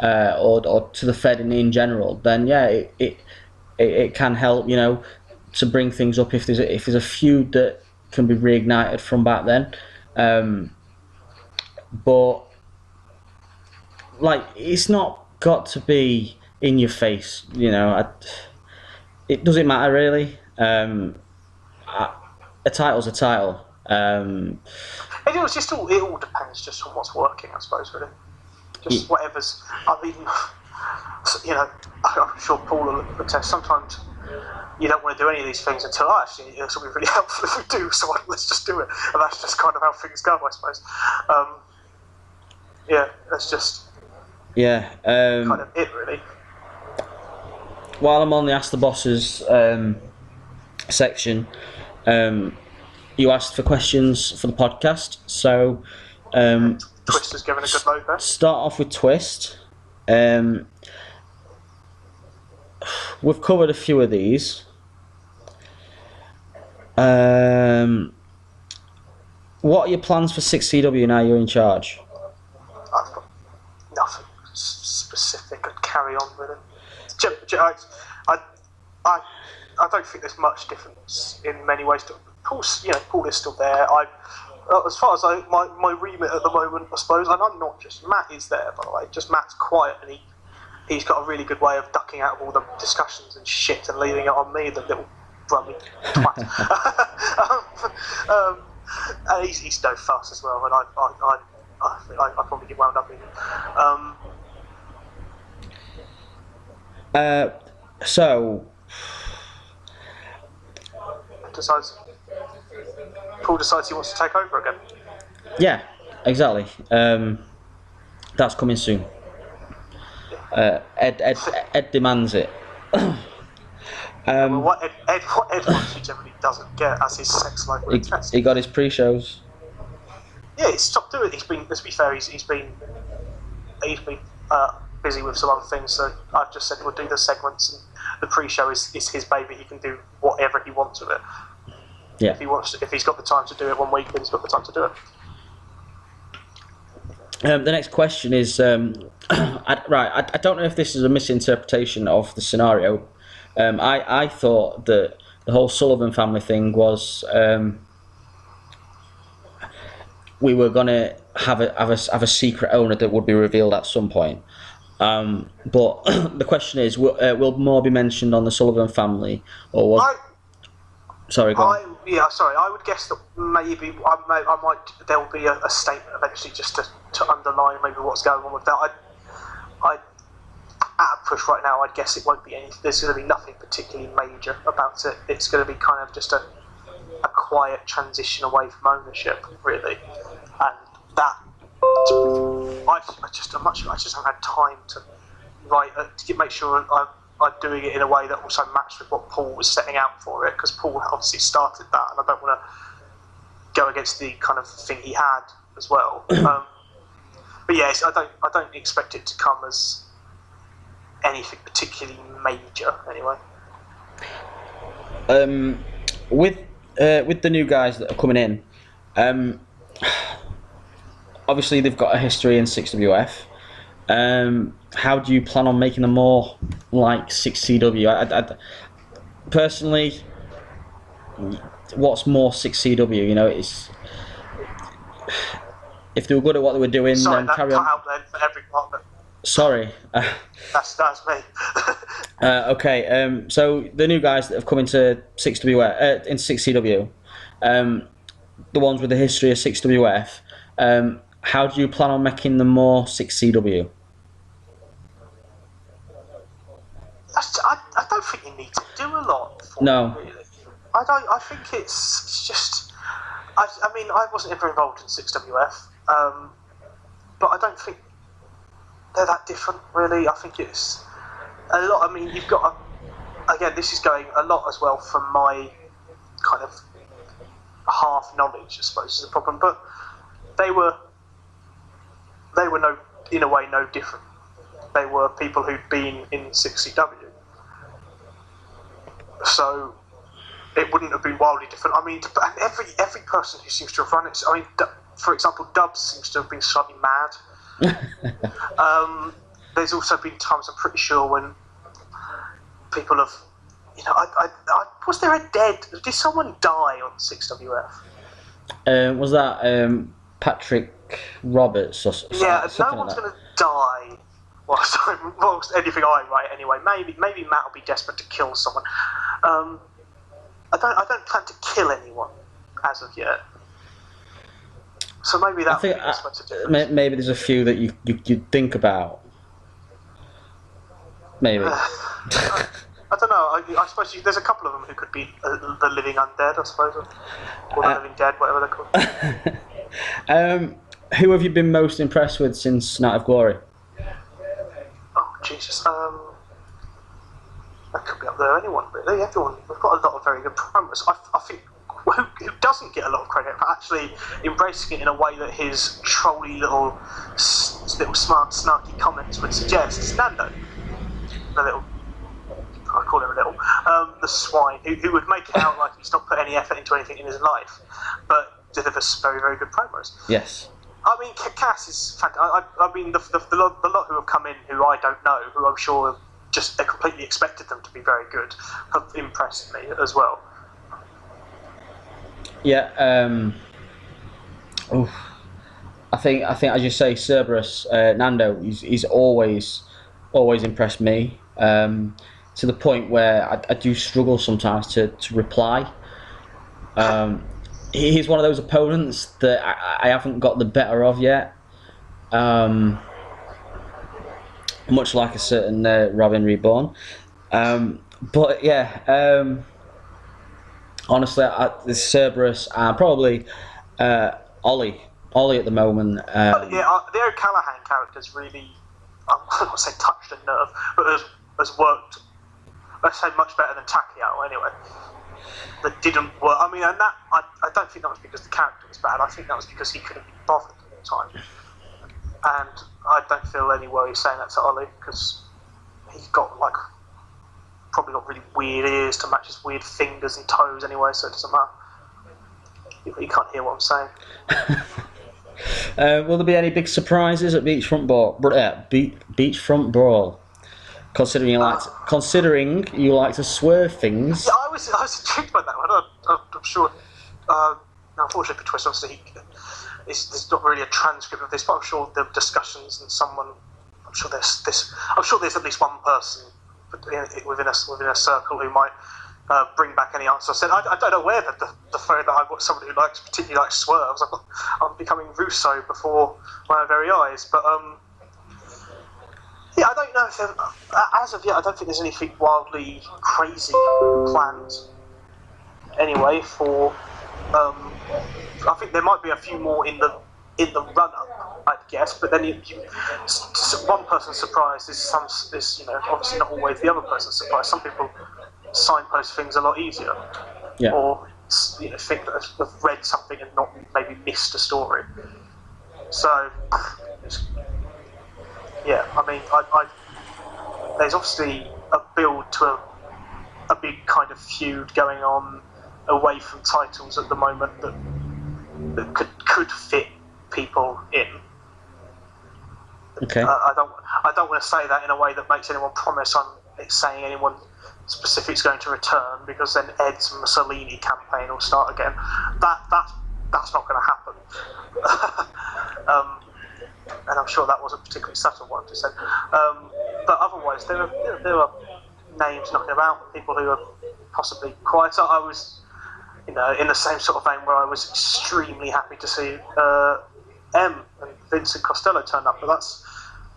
or to the Fed in general, then yeah, it can help to bring things up if there's a feud that can be reignited from back then. But it's not got to be in your face, it doesn't matter really. A title's a title. It all depends just on what's working, I suppose, really. Just whatever's. I mean, I'm sure Paul will attest. Sometimes you don't want to do any of these things until actually it's going to be really helpful if we do. So let's just do it, and that's just kind of how things go, I suppose. That's just. Yeah. Kind of it, really. While I'm on the Ask the Bosses section, you asked for questions for the podcast, so Twist has given a good load there. Start off with Twist. We've covered a few of these. What are your plans for 6CW now you're in charge? I've got nothing specific. I'd carry on with it. I don't think there's much difference in many ways. Paul is still there. As far as my remit at the moment, I suppose, and I'm not just Matt is there, by the way. Just Matt's quiet, and he's got a really good way of ducking out of all the discussions and shit and leaving it on me, the little brummy twat. And he's no fuss as well, and I probably get wound up in it. So. Paul decides he wants to take over again. Yeah, exactly. That's coming soon. Ed demands it. What Ed wants, he generally doesn't get, as his sex life will attest. He got his pre-shows. Yeah, he's stopped doing it. Let's be fair, he's been busy with some other things, so I've just said we'll do the segments, and the pre-show is his baby. He can do whatever he wants with it. Yeah. If he's got the time to do it one week, then he's got the time to do it. The next question is I don't know if this is a misinterpretation of the scenario. I thought that the whole Sullivan family thing was we were gonna have a secret owner that would be revealed at some point. But the question is, will more be mentioned on the Sullivan family, or was? Sorry, go on. I would guess that maybe I might. There will be a statement eventually just to underline maybe what's going on with that. I at a push right now, I'd guess it won't be anything. There's going to be nothing particularly major about it. It's going to be kind of just a quiet transition away from ownership, really, and that. I just haven't had time to write to make sure I'm doing it in a way that also matched with what Paul was setting out for it, because Paul obviously started that, and I don't want to go against the kind of thing he had as well. But yes, I don't expect it to come as anything particularly major anyway. With the new guys that are coming in, obviously they've got a history in 6WF. How do you plan on making them more like 6CW? I personally, what's more 6CW? You know, it's if they were good at what they were doing, Sorry, then that carry cut on. out then for every part of it. Sorry. That's me. Okay. So the new guys that have come into 6WF, into 6CW, the ones with the history of 6WF, how do you plan on making them more 6CW? I don't think you need to do a lot for No. it, really. I think it's just. I mean, I wasn't ever involved in 6WF, but I don't think they're that different, really. I think it's a lot. I mean, you've got again, this is going a lot as well from my kind of half knowledge, I suppose, is the problem. But they were in a way no different. They were people who'd been in 6CW, so it wouldn't have been wildly different. I mean, every person who seems to have run it. I mean, for example, Dubs seems to have been slightly mad. There's also been times, I'm pretty sure, when people have, you know, was there a dead? Did someone die on 6WF? Was that Patrick Roberts or something? Yeah, no like one's that? going to die. Whilst anything I write anyway. Maybe Matt will be desperate to kill someone. I don't plan to kill anyone as of yet. So maybe that would be the best way to do it. Maybe there's a few that you think about. Maybe. I don't know. I suppose there's a couple of them who could be the living undead, I suppose, or the living dead, whatever they're called. Who have you been most impressed with since Night of Glory? Oh Jesus! That could be up there. Anyone really? Everyone. We've got a lot of very good promos. I think who doesn't get a lot of credit for actually embracing it in a way that his trolly little smart snarky comments would suggest is Nando. The little. I call him a little. The swine who would make it out like he's not put any effort into anything in his life, but delivers very, very good promos. Yes. I mean, Cass is fantastic. I mean, the lot who have come in who I don't know, who I'm sure just completely expected them to be very good, have impressed me as well. Yeah. I think as you say, Cerberus, Nando, he's always impressed me. To the point where I do struggle sometimes to reply. He's one of those opponents that I haven't got the better of yet. Much like a certain Robin Reborn. But yeah, honestly, there's Cerberus and probably Ollie at the moment. Yeah, the O'Callaghan character's really, I won't say touched a nerve, but has worked, let's say, much better than Takiao anyway. That didn't work. I mean, and that I don't think that was because the character was bad. I think that was because he couldn't be bothered at the time. And I don't feel any worry saying that to Ollie, because he's got probably got really weird ears to match his weird fingers and toes anyway, so it doesn't matter. You can't hear what I'm saying. Will there be any big surprises at Beachfront Brawl? Considering you like to swerve things. Yeah, I was intrigued by that one. I'm sure. Unfortunately for Twist, obviously, there's not really a transcript of this, but I'm sure the discussions and someone. I'm sure there's at least one person within a circle who might bring back any answer. I said, I don't know where the phone that I've got somebody who particularly likes swerves. I'm becoming Russo before my very eyes. But yeah, I don't know if as of yet, I don't think there's anything wildly crazy planned. Anyway, for I think there might be a few more in the run up, I'd guess. But then one person's surprise is obviously not always the other person's surprise. Some people signpost things a lot easier, or think that they've read something and not maybe missed a story. So yeah, I mean, there's obviously a build to a big kind of feud going on away from titles at the moment that could fit people in. Okay. I don't want to say that in a way that makes anyone promise it's saying anyone specific is going to return, because then Ed's Mussolini campaign will start again. That's not going to happen. And I'm sure that was a particularly subtle one to say. But otherwise, there are names knocking about, people who are possibly quieter. I was, in the same sort of vein where I was extremely happy to see M and Vincent Costello turn up, but that's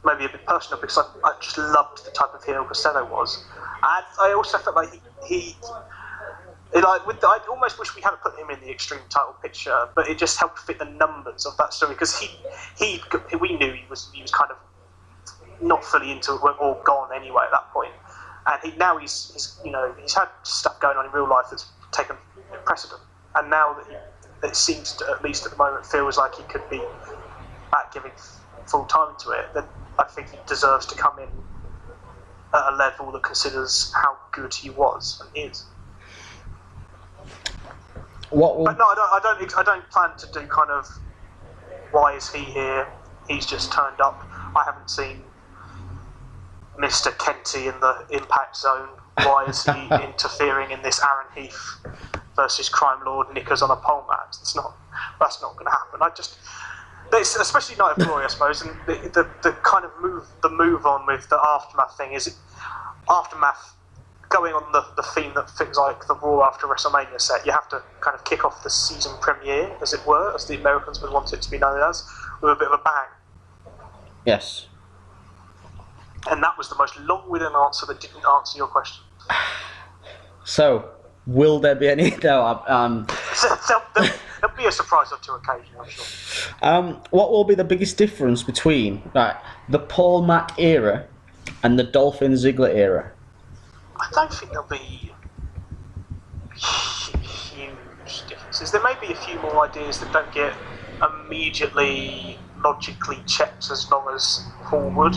maybe a bit personal because I just loved the type of heel Costello was. And I also felt like I almost wish we hadn't put him in the Extreme title picture, but it just helped fit the numbers of that story, because we knew he was kind of not fully into it or gone anyway at that point, and he's had stuff going on in real life that's taken precedent, and now that it seems to, at least at the moment, feels like he could be back giving full time to it, then I think he deserves to come in at a level that considers how good he was and is. But no, I don't plan to do kind of, why is he here? He's just turned up. I haven't seen Mr. Kenty in the Impact Zone. Why is he interfering in this Aaron Heath versus Crime Lord Knickers on a pole match? That's not going to happen. Especially Night of Glory, I suppose, and the kind of move on with the Aftermath thing is Aftermath going on the theme that things like the Raw after WrestleMania set. You have to kind of kick off the season premiere, as it were, as the Americans would want it to be known as, with a bit of a bang. Yes. And that was the most long-winded answer that didn't answer your question. So, will there be any? No, There'll be a surprise or two occasionally, I'm sure. What will be the biggest difference between the Paul Mack era and the Dolphin Ziggler era? I don't think there'll be huge differences. There may be a few more ideas that don't get immediately logically checked as long as Paul would,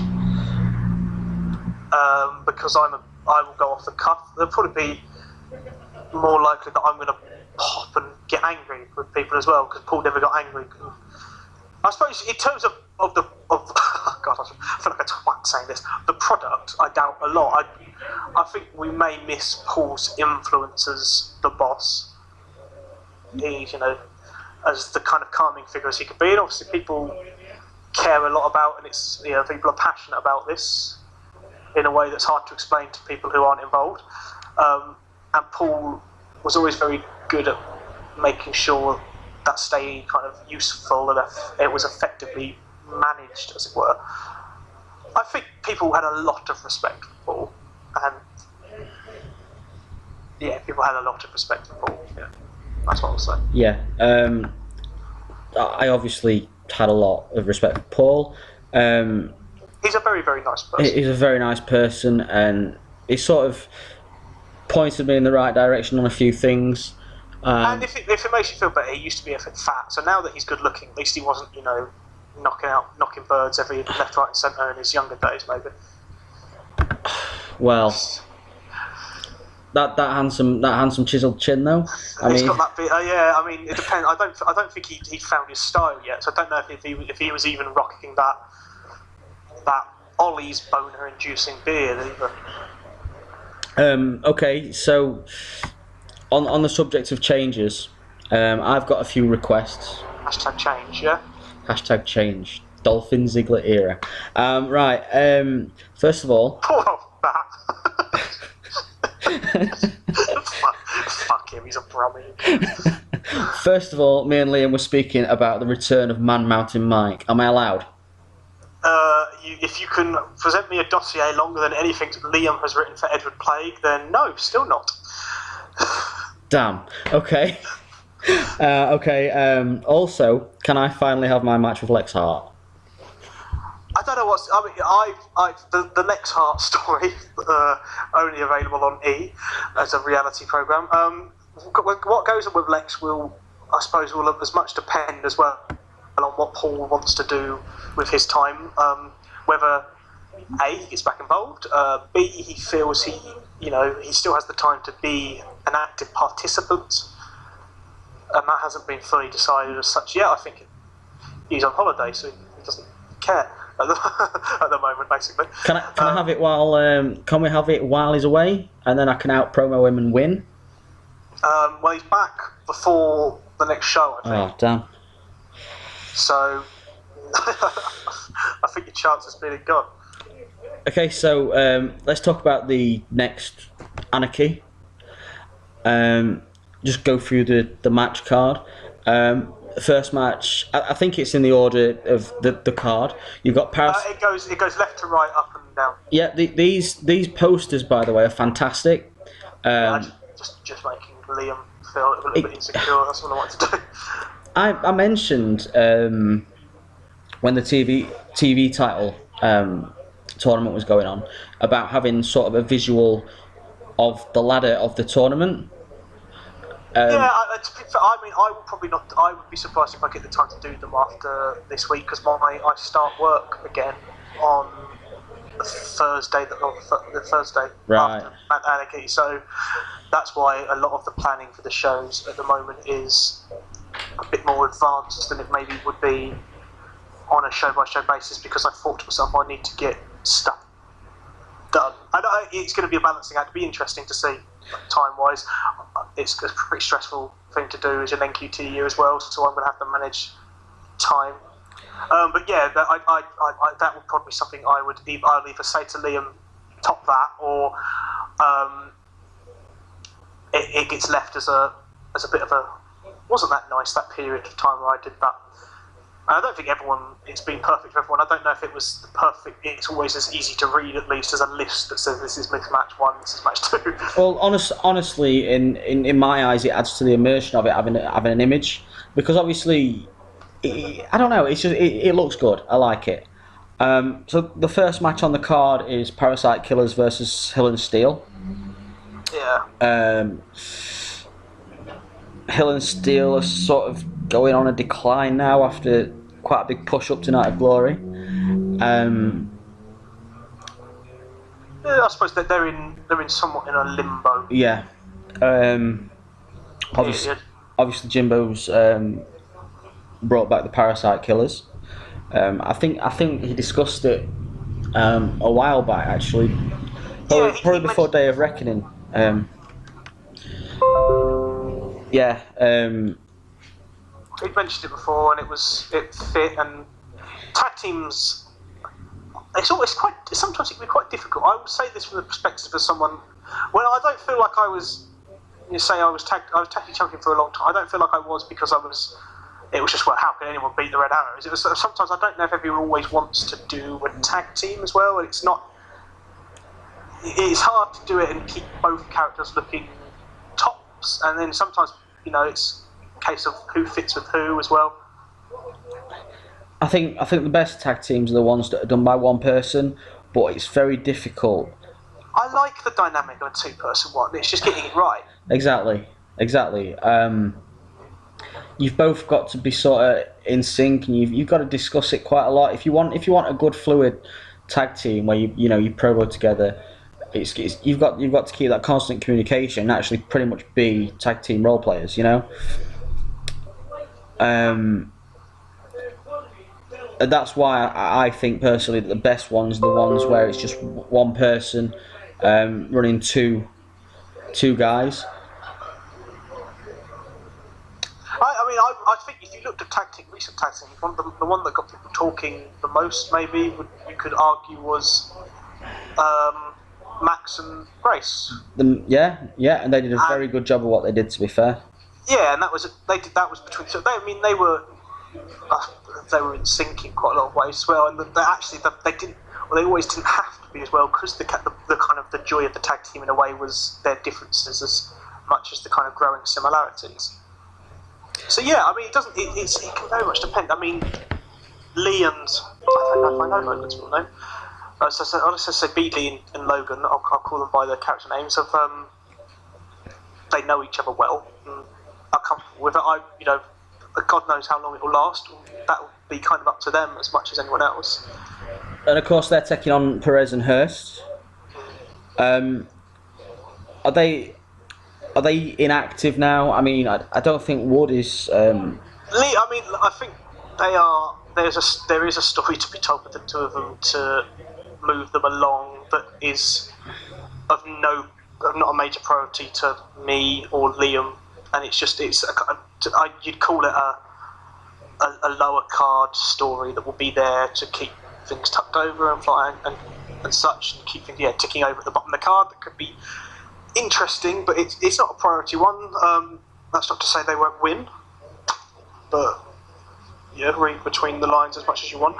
because I will go off the cuff. There'll probably be more likely that I'm going to pop and get angry with people as well, because Paul never got angry. I suppose in terms of oh God, I feel like a twat saying this. The product, I doubt a lot. I think we may miss Paul's influence as the boss. He's, as the kind of calming figure as he could be, and obviously people care a lot about, and it's people are passionate about this in a way that's hard to explain to people who aren't involved. And Paul was always very good at making sure that stayed kind of useful and it was effectively managed, as it were. I think people had a lot of respect for Paul, and people had a lot of respect for Paul. Yeah, that's what I'll say. Yeah, I obviously had a lot of respect for Paul. He's a very, very nice person. He's a very nice person, and he sort of pointed me in the right direction on a few things. And if it makes you feel better, he used to be a bit fat, so now that he's good looking, at least he wasn't, knocking birds every left, right, and centre in his younger days, maybe. Well, that handsome chiseled chin, though. He's got that bit. I mean, it depends. I don't think he found his style yet, so I don't know if he was even rocking that Ollie's boner-inducing beard either. Okay, so on the subject of changes, I've got a few requests. Hashtag change, yeah? Hashtag change. Dolphin Ziggler era. Right, first of all... Poor old Matt. Brumming. First of all, me and Liam were speaking about the return of Man Mountain Mike. Am I allowed? If you can present me a dossier longer than anything Liam has written for Edward Plague, then no, still not. Damn. Okay. Okay. Also, can I finally have my match with Lex Hart? I don't know what's. The Lex Hart story, only available on E as a reality program. What goes on with Lex will as much depend as well on what Paul wants to do with his time. Whether A, he gets back involved, B, he feels he still has the time to be an active participant, and that hasn't been fully decided as such yet. I think he's on holiday, so he doesn't care at the moment, basically. Can I have it while? Can we have it while he's away, and then I can out promo him and win? Well, he's back before the next show, I think. Oh, damn. So I think your chance has been gone. Okay, so let's talk about the next Anarchy. Just go through the match card. First match, I think it's in the order of the card. You've got Paris. It goes left to right, up and down. Yeah, these posters, by the way, are fantastic. Just making Liam feel a little bit insecure. That's what I wanted to do. I mentioned when the TV title tournament was going on about having sort of a visual of the ladder of the tournament. I would probably not. I would be surprised if I get the time to do them after this week because I start work again on the Thursday. The Thursday right. after Anarchy. So that's why a lot of the planning for the shows at the moment is a bit more advanced than it maybe would be on a show-by-show basis because I thought to myself I need to get stuff done. I know it's going to be a balancing act. It'll be interesting to see time-wise. It's a pretty stressful thing to do as an NQTU as well, so I'm going to have to manage time. But yeah, that would probably be something I'll either say to Liam, top that, or it gets left as a bit of a. Wasn't that nice, that period of time where I did that? I don't think it's been perfect for everyone. I don't know if it was the perfect. It's always as easy to read, at least, as a list that says this is match 1, this is match 2. Well, honestly, in my eyes, it adds to the immersion of it having an image because obviously, I don't know. It's just it looks good. I like it. So the first match on the card is Parasite Killers versus Hill and Steel. Yeah. Hill and Steel are sort of going on a decline now after quite a big push up to Night of Glory. I suppose that they're in somewhat in a limbo. Yeah. Obviously Jimbo's brought back the Parasite Killers. I think he discussed it a while back actually. Probably before Day of Reckoning. Yeah. We'd mentioned it before, and it fit. And tag teams, sometimes it can be quite difficult. I would say this from the perspective of someone. Well, I don't feel like I was. I was tag team champion for a long time. I don't feel like I was because I was. It was just, well, how can anyone beat the Red Arrows? It was sometimes I don't know if everyone always wants to do a tag team as well, and it's not. It's hard to do it and keep both characters looking tops, and then sometimes it's a case of who fits with who as well. I think the best tag teams are the ones that are done by one person, but it's very difficult. I like the dynamic of a two-person one. It's just getting it right. Exactly. You've both got to be sort of in sync, and you've got to discuss it quite a lot. If you want a good fluid tag team where you promo together, you've got to keep that constant communication and actually pretty much be tag team role players. That's why I think personally that the best ones are the ones where it's just one person running two guys. I think if you looked at recent tag teams, the one that got people talking the most, maybe you could argue was Max and Grace. Yeah, and they did a very good job of what they did. To be fair. Yeah, and that was between. So they were in sync in quite a lot of ways as well, and they didn't. Well, they always didn't have to be as well because the kind of the joy of the tag team in a way was their differences as much as the kind of growing similarities. So yeah, I mean, it can very much depend. I mean, Lee and I don't know if I know Logan's real name. I'll just say Lee and Logan. I'll call them by their character names. They know each other well. And are comfortable with it. God knows how long it will last. That will be kind of up to them as much as anyone else. And of course, they're taking on Perez and Hurst. Are they inactive now? I mean, I don't think Wood is. Lee, I mean, I think they are. There is a story to be told with the two of them to move them along that is of not a major priority to me or Liam, and you'd call it a lower card story that will be there to keep things tucked over and flying and such, and keep things ticking over at the bottom of the card. That could be interesting, but it's not a priority one. That's not to say they won't win, but read between the lines as much as you want.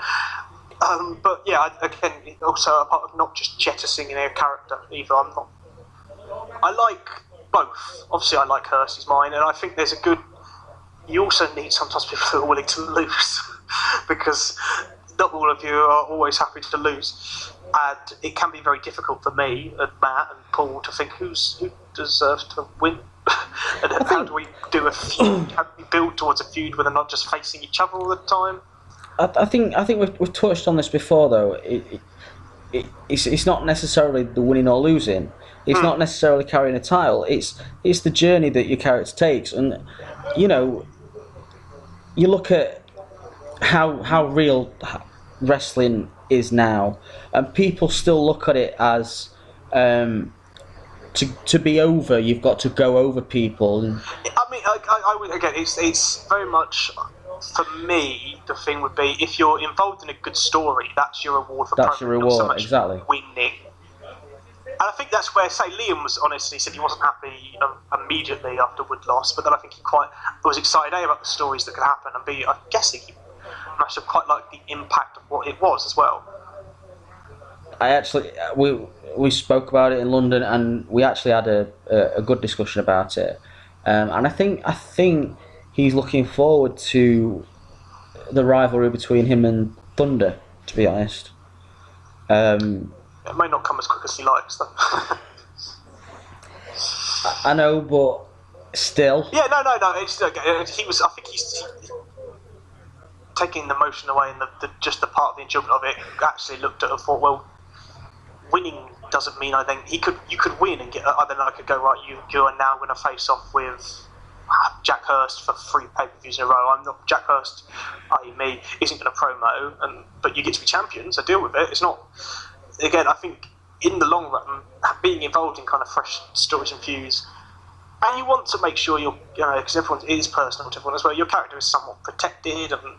But yeah, again, also a part of not just jettisoning a character either. I like both. Obviously, I like Hurst, he's mine, and I think there's a good. You also need sometimes people who are willing to lose because not all of you are always happy to lose, and it can be very difficult for me and Matt and Paul to think who deserves to win. And how do we do a feud? How do we build towards a feud where they're not just facing each other all the time? I think we've touched on this before though. It's not necessarily the winning or losing. It's not necessarily carrying a title. It's the journey that your character takes, and you look at how real wrestling is now, and people still look at it as to be over. You've got to go over people. I mean, I would again. It's very much. For me, the thing would be if you're involved in a good story, that's your reward for that's your reward, so much exactly. Winning. And I think that's where, say, Liam was honest. He said he wasn't happy immediately after Wood lost, but then I think he was excited about the stories that could happen, and B, I'm guessing he must have quite liked the impact of what it was as well. I actually we spoke about it in London, and we actually had a good discussion about it, and I think he's looking forward to the rivalry between him and Thunder, to be honest. It may not come as quick as he likes, though. I know, but still. Yeah, no. I think he's taking the emotion away and just the part of the enjoyment of it. Actually looked at it and thought, well, winning doesn't mean you could win and get. Then I could go right. You are now going to face off with Jack Hurst for 3 pay-per-views in a row. I'm not Jack Hurst, i.e. me, isn't going to promo, but you get to be champions. So deal with it. It's not. Again, I think in the long run, being involved in kind of fresh stories and feuds, and you want to make sure because everyone is personal to everyone as well. Your character is somewhat protected and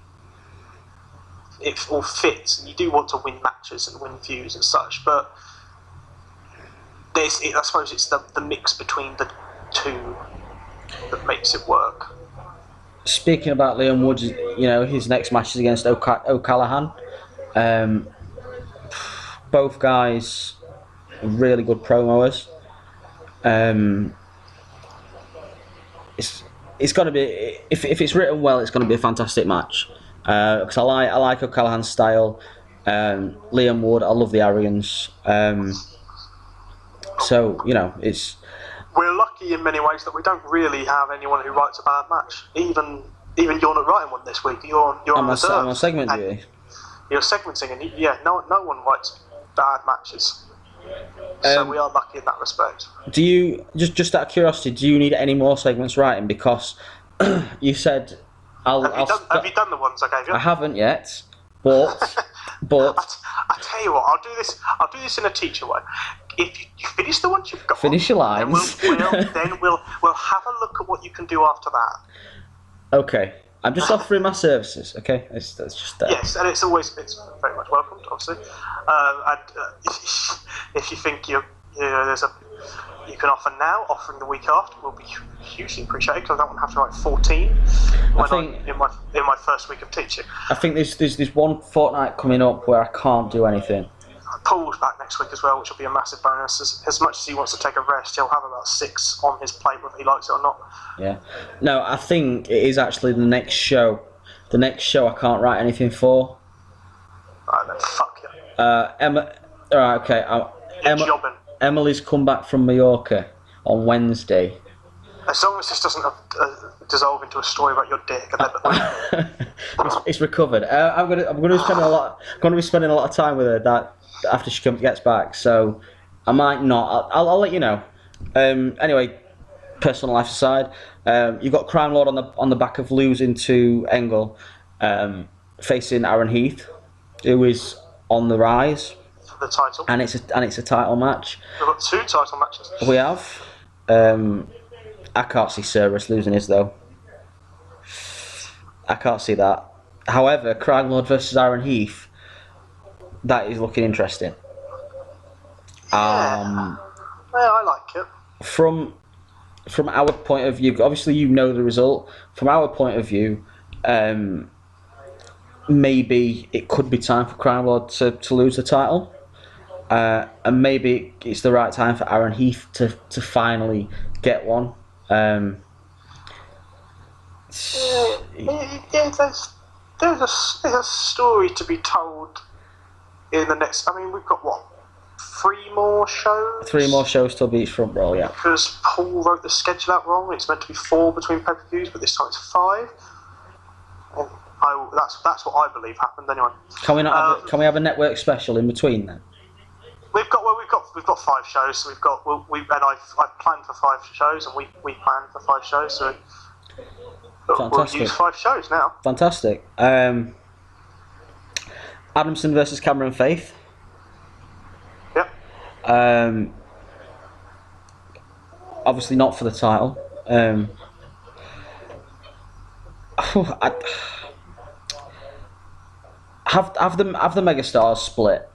it all fits, and you do want to win matches and win feuds and such. But I suppose it's the mix between the two that makes it work. Speaking about Liam Woods, his next match is against O'Callaghan. Both guys really good promos. It's going to be, if it's written well, it's going to be a fantastic match. Because I like O'Callaghan's style. Liam Wood, I love the arrogance. So it's. We're lucky in many ways that we don't really have anyone who writes a bad match. Even you're not writing one this week. You're on reserve. I'm on segment duty. You're segmenting, and no one writes bad matches. So we are lucky in that respect. Do you just out of curiosity? Do you need any more segments writing? Because you said have you done the ones I gave you? I haven't yet, but I tell you what, I'll do this in a teacher way. If you finish the ones you've got, finish your lines. Then we'll have a look at what you can do after that. Okay, I'm just offering my services. Okay, that's just that. Yes, and it's very much welcomed, obviously. And if you think you're you can offer now. Offering the week after will be hugely appreciated because I don't want to have to write 14 in my first week of teaching. I think there's one fortnight coming up where I can't do anything. Paul's back next week as well, which will be a massive bonus. As much as he wants to take a rest, he'll have about 6 on his plate, whether he likes it or not. Yeah. No, I think it is actually the next show. The next show I can't write anything for. Right, then, fuck you. Emma. Alright, okay. Emily's come back from Mallorca on Wednesday. As long as this doesn't dissolve into a story about your dick, and then it's recovered. I'm gonna be spending a lot of time with her that after she gets back. So I might not. I'll let you know. Anyway, personal life aside, you've got Crime Lord on the back of losing to Engel, facing Aaron Heath, who is on the rise. For the title. And it's a title match. We've got 2 title matches. We have. I can't see Cerberus losing his though. I can't see that. However, Crime Lord versus Aaron Heath, that is looking interesting. Yeah, I like it. From our point of view, obviously you know the result. From our point of view, maybe it could be time for Crime Lord to lose the title. And maybe it's the right time for Aaron Heath to finally get one. There's a story to be told in the next. I mean, we've got what, 3 more shows? 3 more shows till Beachfront Brawl, yeah. Because Paul wrote the schedule out wrong. It's meant to be 4 between pay-per-views, but this time it's 5. And that's what I believe happened anyway. Can we have a network special in between then? We've got 5 shows. So I've planned for 5 shows, and we planned for 5 shows. So we'll use 5 shows now. Fantastic. Adamson versus Cameron Faith. Yep. Obviously not for the title. Have the megastars split?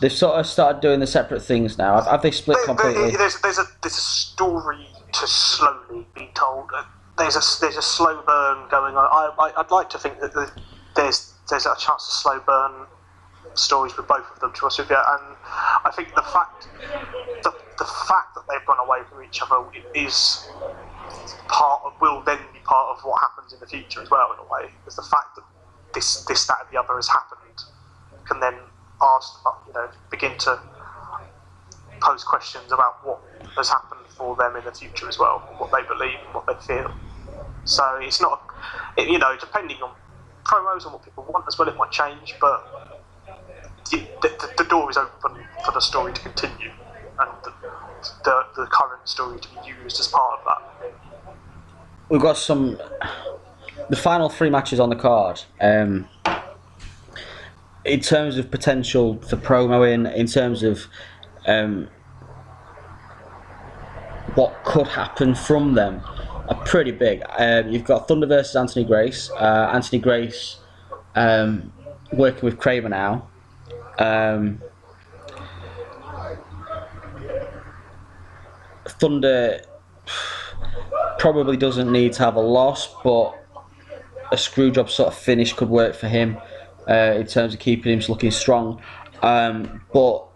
They've sort of started doing the separate things now. Have they split completely? There's a story to slowly be told. There's a slow burn going on. I'd like to think that there's a chance to slow burn stories with both of them, to be honest with you. And I think the fact that they've gone away from each other will then be part of what happens in the future as well, in a way. Because the fact that this, that, and the other has happened can then begin to pose questions about what has happened for them in the future as well, what they believe and what they feel. So it's not, depending on promos and what people want as well, it might change, but the door is open for the story to continue and the current story to be used as part of that. We've got the final 3 matches on the card. In terms of potential for promoing, in terms of what could happen from them, are pretty big. You've got Thunder versus Anthony Grace. Anthony Grace working with Kramer now. Thunder probably doesn't need to have a loss, but a screwjob sort of finish could work for him. In terms of keeping him looking strong, but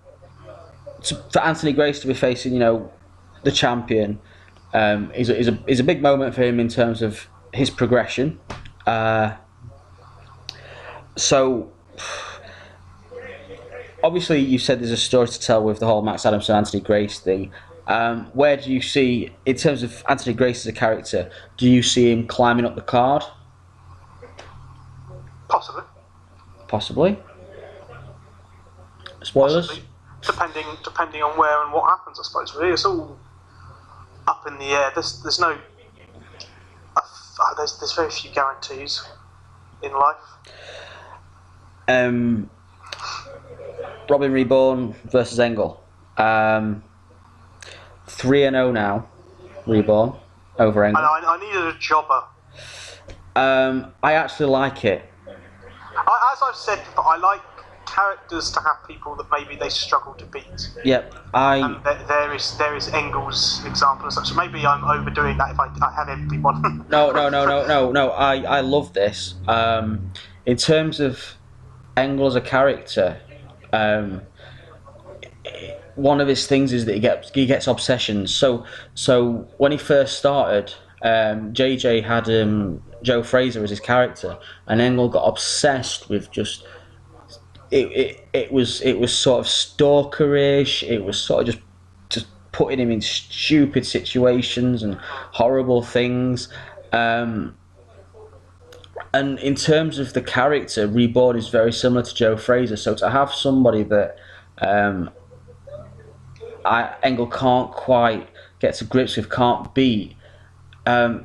for Anthony Grace to be facing, the champion, is a big moment for him in terms of his progression. So, obviously, you said there's a story to tell with the whole Max Adamson Anthony Grace thing. Where do you see, in terms of Anthony Grace as a character, do you see him climbing up the card? Possibly. Spoilers? Possibly. Depending on where and what happens, I suppose. Really, it's all up in the air. There's no. There's very few guarantees in life. Robin Reborn versus Engel. 3-0 now. Reborn over Engel. I needed a jobber. I actually like it. As I've said, I like characters to have people that maybe they struggle to beat. Yep, And there is Engle's example and such. So maybe I'm overdoing that if I have everyone. No. I love this. In terms of Engel as a character, one of his things is that he gets obsessions. So when he first started, JJ had Joe Fraser as his character, and Engel got obsessed with just it was sort of stalkerish. It was sort of just putting him in stupid situations and horrible things. And in terms of the character, Reborn is very similar to Joe Fraser. So to have somebody that Engel can't quite get to grips with, can't beat,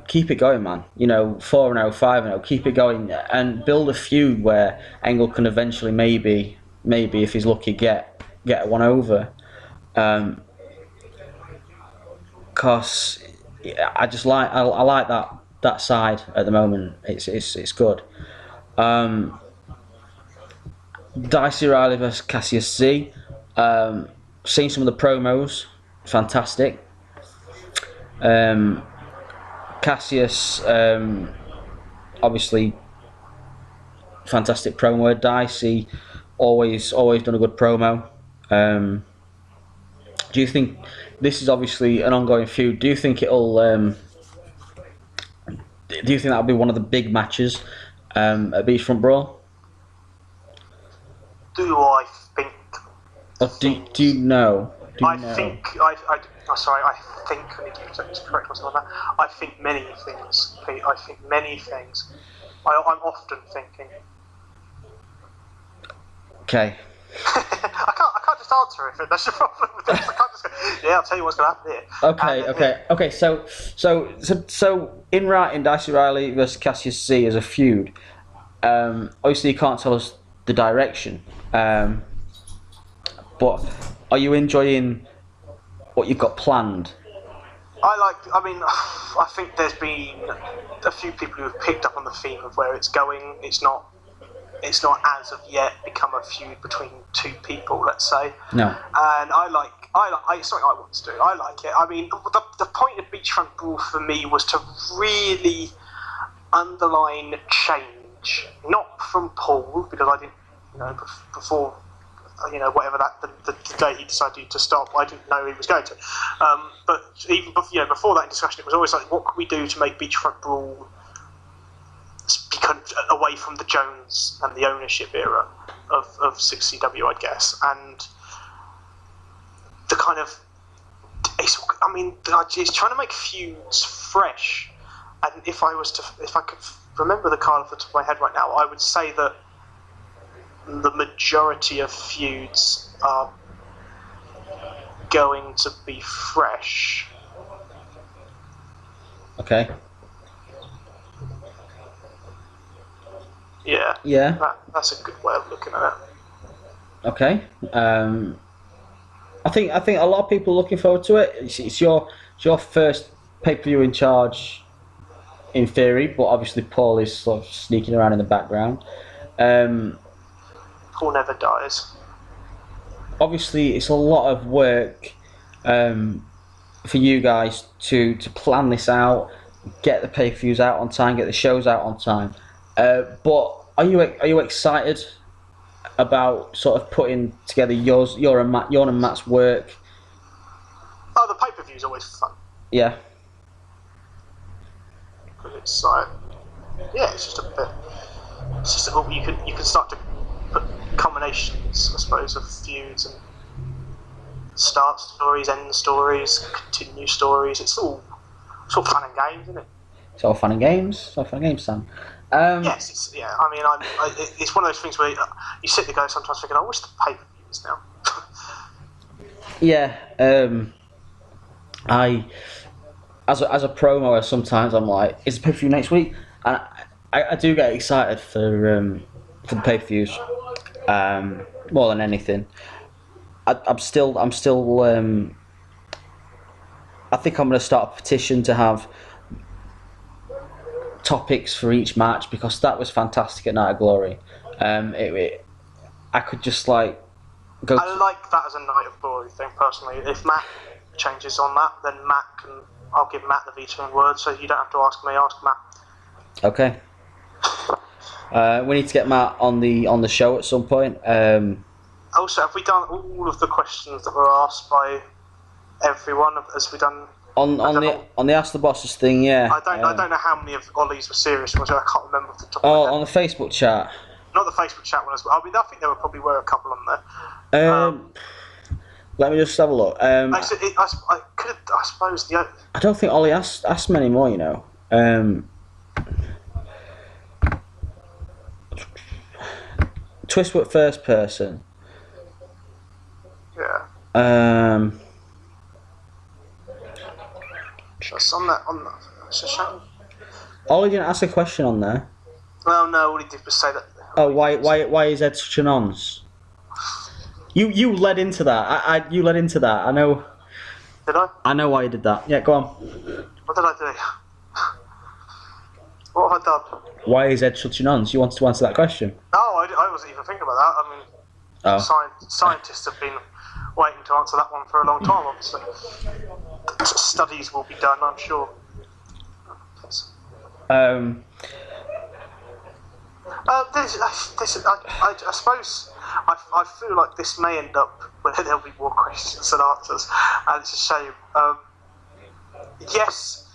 keep it going, man. 4-0, 5-0, keep it going, and build a feud where Engel can eventually, maybe if he's lucky, get one over. Cause I just like I like that side at the moment. It's good. Dicey Riley versus Cassius Z. Seen some of the promos, fantastic. Cassius, obviously, fantastic promo. Dicey, always done a good promo. Do you think this is obviously an ongoing feud? Do you think it'll? Do you think that'll be one of the big matches at Beachfront Brawl? Do I think? Or do you know? I think I think I need to correct myself on that. I think many things, Pete. I think many things. I'm often thinking. Okay. I can't just answer it. That's the problem with this. I can't just go, yeah, I'll tell you what's going to happen here. Okay. So in writing, Dicey Riley versus Cassius C as a feud. Obviously, you can't tell us the direction. But are you enjoying what you've got planned? I think there's been a few people who have picked up on the theme of where it's going. It's not as of yet become a feud between two people, let's say. No. And it's something I want to do. I like it. I mean, the point of Beachfront Brawl for me was to really underline change, not from Paul, because I didn't, before, whatever the day he decided to stop, I didn't know he was going to. But even before that discussion, it was always like, what can we do to make Beachfront Brawl become away from the Jones and the ownership era of 6CW, I guess, and the kind of it's trying to make feuds fresh. And if I could remember the card off the top of my head right now, I would say that the majority of feuds are going to be fresh. Okay. Yeah. That's a good way of looking at it. Okay. I think a lot of people are looking forward to it. It's your first pay-per-view in charge, in theory, but obviously Paul is sort of sneaking around in the background. Paul never dies. Obviously, it's a lot of work for you guys to plan this out, get the pay-per-views out on time, get the shows out on time. But are you excited about sort of putting together your and Matt's work? Oh, the pay-per-view is always fun. Yeah. Because it's like, it's just a bit. It's just you can start to put combinations, I suppose, of feuds and start stories, end stories, continue stories. It's all fun and games, isn't it? It's all fun and games. Sam. Yes, it's one of those things where you sit there going sometimes thinking, I wish the pay-per-view was now. Yeah, I as a promo, sometimes I'm like, is the pay-per-view next week? And I do get excited for the pay-per-views more than anything. I'm still I think I'm going to start a petition to have topics for each match, because that was fantastic at Night of Glory. I could just like go. I like that as a Night of Glory thing personally. If Matt changes on that, then I'll give Matt the vetoing word, so you don't have to ask me. Ask Matt. Okay. We need to get Matt on the show at some point. Also, have we done all of the questions that were asked by everyone? As we done on the Ask the Bosses thing, yeah. I don't know how many of Ollie's were serious ones. I can't remember off the top of my head. On the Facebook chat. Not the Facebook chat one as well. I mean, I think there probably were a couple on there. Let me just have a look. I suppose the. I don't think Ollie asked many more. You know. Twistwood first person. Yeah. That's on that. It's a shame. Ollie didn't ask a question on there. Well, no, all he did was say that. Oh, why is Ed such a nonce? You led into that. You led into that. I know. Did I? I know why you did that. Yeah, go on. What did I do? What have I done? Why is Ed such a nonce? You wanted to answer that question. No, I wasn't even thinking about that. I mean, scientists have been waiting to answer that one for a long time, obviously. Studies will be done, I'm sure. I suppose I feel like this may end up where there'll be more questions than answers, and it's a shame. Yes,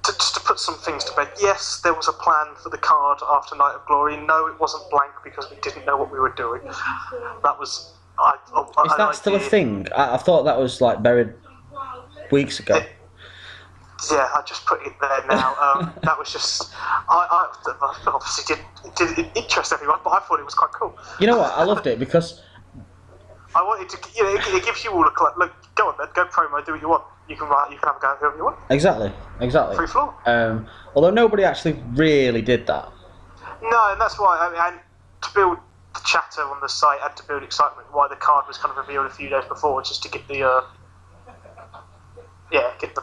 just to put some things to bed. Yes, there was a plan for the card after Night of Glory. No, it wasn't blank because we didn't know what we were doing. That was. Is that still a thing? I thought that was like buried weeks ago. Yeah, I just put it there now. That was just. I obviously didn't interest everyone, but I thought it was quite cool. You know what? I loved it because I wanted to. You know, it gives you all a look. Go on, then. Go promo. Do what you want. You can write. You can have a go at whoever you want. Exactly. Free floor. Although nobody actually really did that. No, and that's why. I mean, and to build the chatter on the site and to build excitement, why the card was kind of revealed a few days before, just to get the. Get the.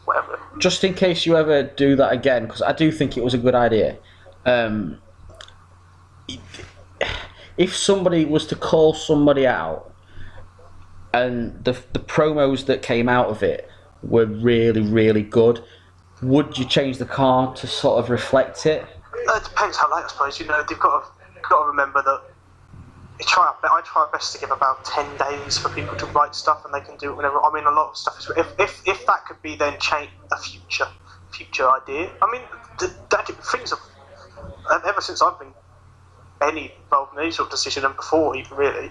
Whatever. Just in case you ever do that again, because I do think it was a good idea. If somebody was to call somebody out, and the promos that came out of it were really, really good, would you change the card to sort of reflect it? It depends how late, I suppose. You know, they've got to remember that. I try our best to give about 10 days for people to write stuff, and they can do it whenever. I mean, a lot of stuff is. If that could be then change a future idea. I mean, things have ever since I've been involved in any sort of decision, and before even really,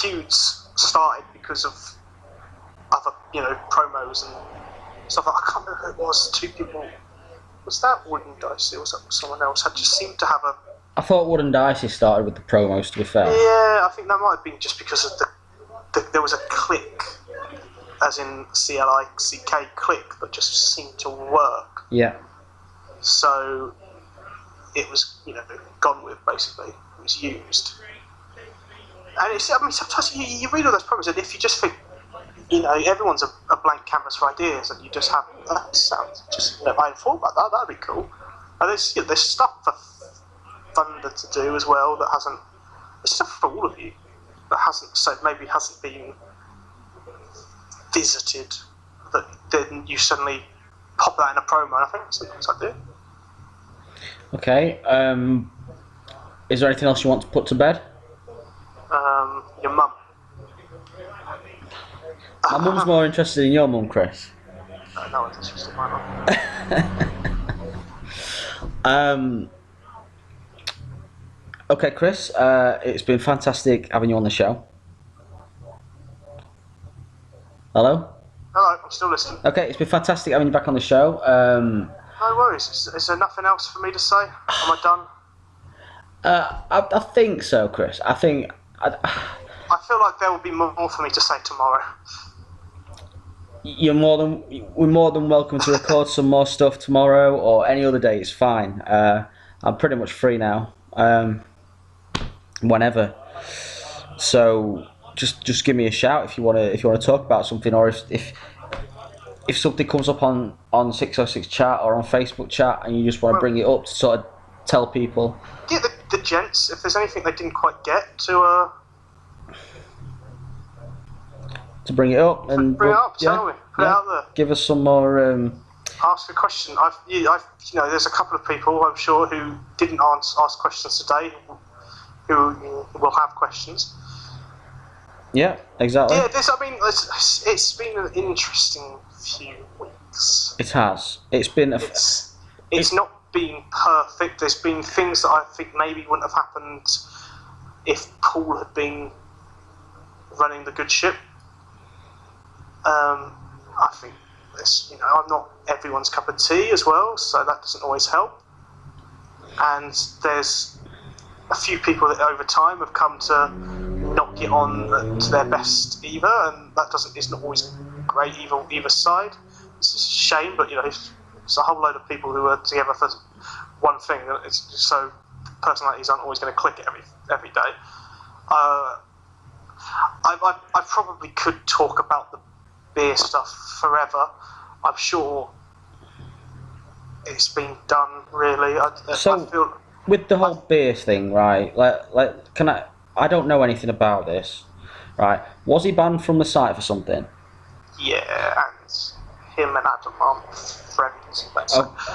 feuds started because of other promos and stuff. I can't remember who it was. Two people. Was that Wooden Dice or was that someone else? Had just seemed to have a. I thought Wooden Dicey started with the promos, to be fair. Yeah, I think that might have been just because of there was a click, as in CLICK click, that just seemed to work. Yeah. So it was, gone with, basically. It was used. And sometimes you read all those promos, and if you just think, everyone's a blank canvas for ideas, and you just have, that sounds just, I hadn't thought about that, that'd be cool. And there's stuff for Thunder to do as well there's stuff for all of you that hasn't been visited, that then you suddenly pop that in a promo, and I think sometimes I do. Okay, is there anything else you want to put to bed? Your mum. My mum's more interested in your mum, Chris. No one's interested in my mum. Okay, Chris, it's been fantastic having you on the show. Hello? Hello, I'm still listening. Okay, it's been fantastic having you back on the show. No worries. Is there nothing else for me to say? Am I done? I think so, Chris. I think... I feel like there will be more for me to say tomorrow. We're more than welcome to record some more stuff tomorrow or any other day. It's fine. I'm pretty much free now. Whenever. So just give me a shout if you want to talk about something, or if something comes up on 606 chat or on Facebook chat and you just want to bring it up to sort of tell people. Yeah, the gents, if there's anything they didn't quite get to bring it up and bring it up, tell me, put it out there. Give us some more. Ask a question. I've there's a couple of people I'm sure who didn't ask questions today, who will have questions. Yeah, exactly. Yeah, it's been an interesting few weeks. It has. It's been. It's not been perfect. There's been things that I think maybe wouldn't have happened if Paul had been running the good ship. I think this, I'm not everyone's cup of tea as well, so that doesn't always help. And there's a few people that over time have come to not get on to their best either, and that is not always great either side. It's a shame, but it's a whole load of people who are together for one thing. So personalities aren't always going to click every day. I probably could talk about the beer stuff forever. I'm sure it's been done, really. I feel with the whole beer thing, right? I don't know anything about this, right? Was he banned from the site for something? Yeah, and him and Adam are friends.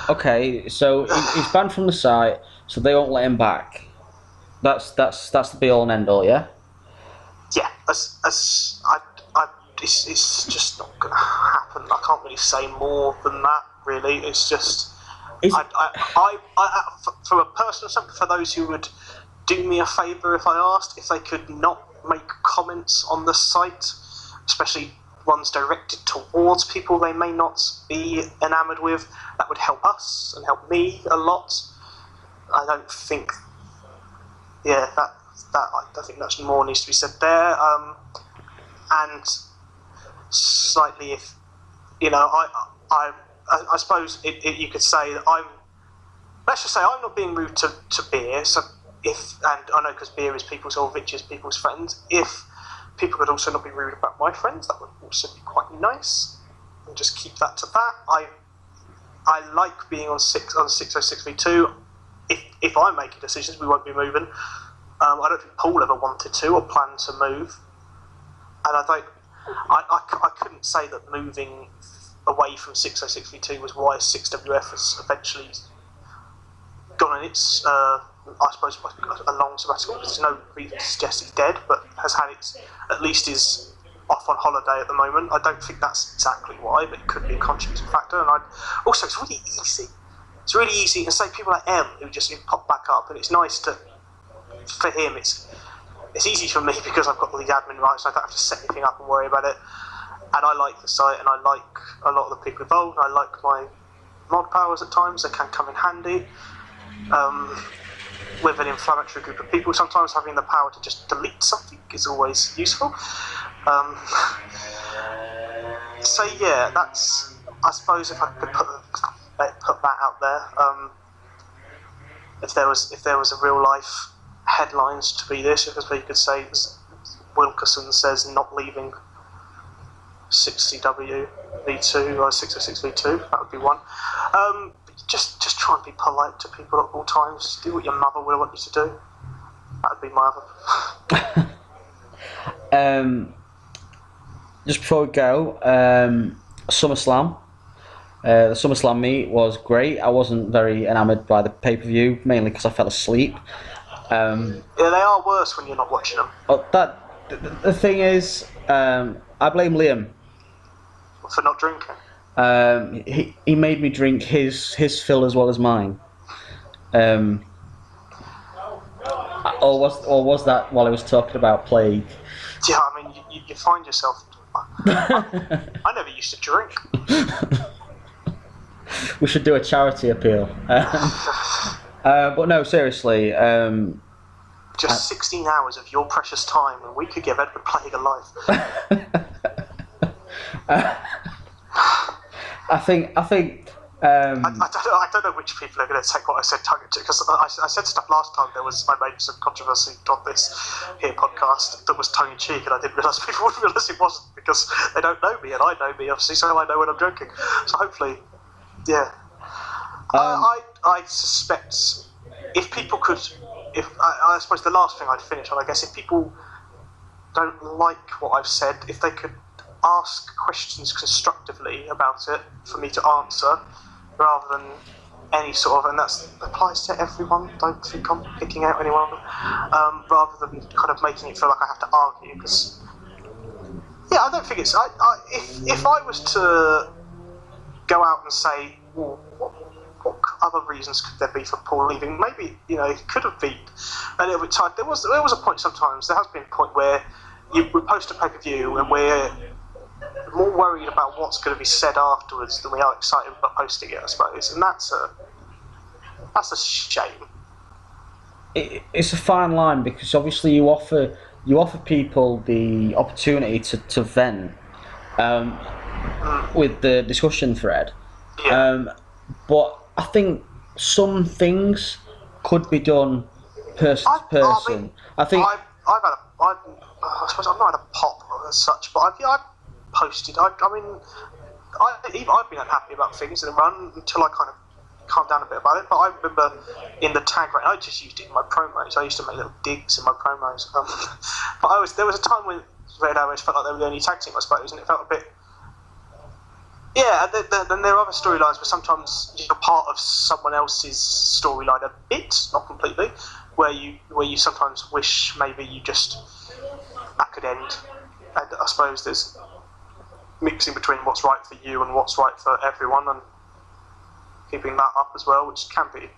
Okay, so he's banned from the site, so they won't let him back. That's the be all and end all, yeah. Yeah, it's just not going to happen. I can't really say more than that. Really, it's just. From a personal standpoint, for those who would do me a favour if I asked if they could not make comments on the site, especially ones directed towards people they may not be enamoured with, that would help us and help me a lot. I don't think. Yeah, I think that's more needs to be said there. And slightly, if I suppose you could say that let's just say I'm not being rude to beer. So and I know because beer is people's, or Rich is people's friends. If people could also not be rude about my friends, that would also be quite nice. And just keep that to that. I like being on 606v2. If I'm making decisions, we won't be moving. I don't think Paul ever wanted to or planned to move, and I couldn't say that moving away from 606v2 was why 6WF has eventually gone in its, I suppose, a long sabbatical. There's no reason to suggest he's dead, but has had its, at least is off on holiday at the moment. I don't think that's exactly why, but it could be a contributing factor. And also, it's really easy. It's really easy, and say people like M who just pop back up, and it's nice for him. It's easy for me because I've got all these admin rights, so I don't have to set anything up and worry about it. And I like the site, and I like a lot of the people involved. I like my mod powers at times; they can come in handy. With an inflammatory group of people, sometimes having the power to just delete something is always useful. So yeah, that's. I suppose if I could put that out there, if there was a real life headlines to be this, because you could say Wilkerson says not leaving 60W V2 or 606 V2, that would be one. Just try and be polite to people at all times. Do what your mother would want you to do. That would be my other. Just before we go, SummerSlam. The SummerSlam meet was great. I wasn't very enamoured by the pay-per-view, mainly because I fell asleep. Yeah, they are worse when you're not watching them. The thing is, I blame Liam for not drinking. He made me drink his fill as well as mine. Or was that while I was talking about plague? Yeah, I mean, you find yourself. I never used to drink. We should do a charity appeal. But no, seriously. Just 16 hours of your precious time, and we could give Edward Plague a life. I think. I don't know which people are going to take what I said tongue in cheek, because I said stuff last time. I made some controversy on this here podcast that was tongue in cheek, and I didn't realise people wouldn't realise it wasn't, because they don't know me, and I know me obviously, so I know when I'm joking. So hopefully, yeah. I suspect if if I suppose the last thing I'd finish on, I guess, if people don't like what I've said, if they could ask questions constructively about it for me to answer, rather than any sort of, and that applies to everyone, don't think I'm picking out anyone, rather than kind of making it feel like I have to argue, because, yeah, I don't think it's, if I was to go out and say, well, what other reasons could there be for Paul leaving? Maybe, it could have been a little bit tight. There was a point sometimes, there has been a point where we post a pay-per-view and we're more worried about what's going to be said afterwards than we are excited about posting it, I suppose, and that's a shame. It's a fine line, because obviously you offer people the opportunity to vent with the discussion thread, but I think some things could be done person to person. I think I suppose I've not had a pop as such, but I've posted. I've been unhappy about things in a run until I kind of calmed down a bit about it. But I remember in the tag rate, I just used it in my promos. I used to make little digs in my promos. But there was a time when Red Arrows felt like they were the only tag team, I suppose, and it felt a bit. Yeah, then there are other storylines where sometimes you're part of someone else's storyline a bit, not completely, where you sometimes wish maybe that could end. And I suppose there's mixing between what's right for you and what's right for everyone, and keeping that up as well, which can be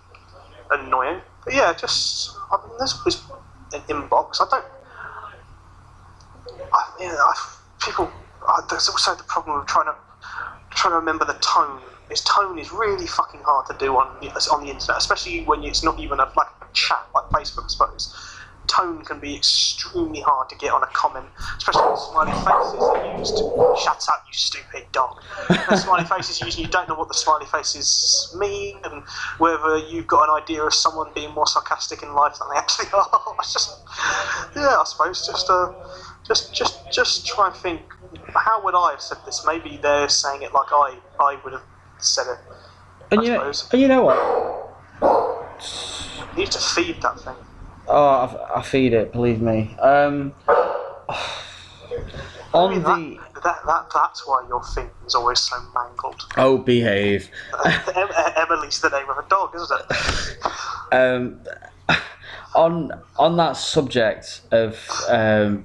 annoying. But yeah, there's always an inbox. There's also the problem of trying to remember the tone. His tone is really fucking hard to do on the internet, especially when it's not even a chat like Facebook, I suppose. Tone can be extremely hard to get on a comment, especially when smiley faces are used. Shut up, you stupid dog. The smiley faces used, and you don't know what the smiley faces mean, and whether you've got an idea of someone being more sarcastic in life than they actually are. I suppose just try and think, how would I have said this? Maybe they're saying it like I would have said it. And you know what? You need to feed that thing. Oh, I feed it, believe me. That's why your thing is always so mangled. Oh, behave. Emily's the name of a dog, isn't it? On that subject of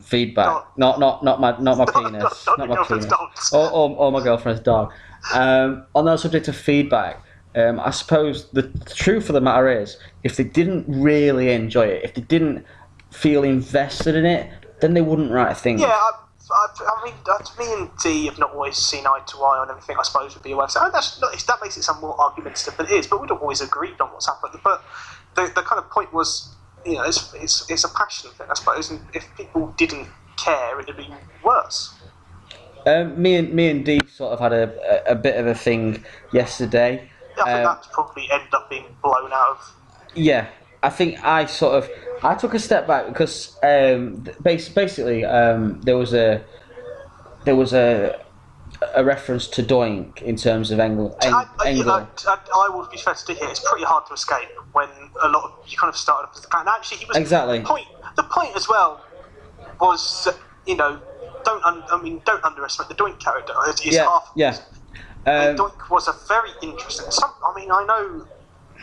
feedback, not my penis, not my penis, or my girlfriend's dog. On that subject of feedback. I suppose the truth of the matter is, if they didn't really enjoy it, if they didn't feel invested in it, then they wouldn't write a thing. Yeah, I mean, me and Dee have not always seen eye to eye on everything, I suppose, would be a way of saying, that makes it sound more argumentative than it is, but we'd have always agreed on what's happened. But the kind of point was, it's a passion thing, I suppose, and if people didn't care, it'd be worse. Me and Dee sort of had a bit of a thing yesterday. I think that's probably ended up being blown out of. Yeah, I think I took a step back because basically there was a reference to Doink in terms of Engel. I would be fair to hear, it's pretty hard to escape when a lot of you kind of started off as the character. Actually, he was exactly the point as well was don't underestimate the Doink character. It's half. Yeah. Doink was a very interesting. I know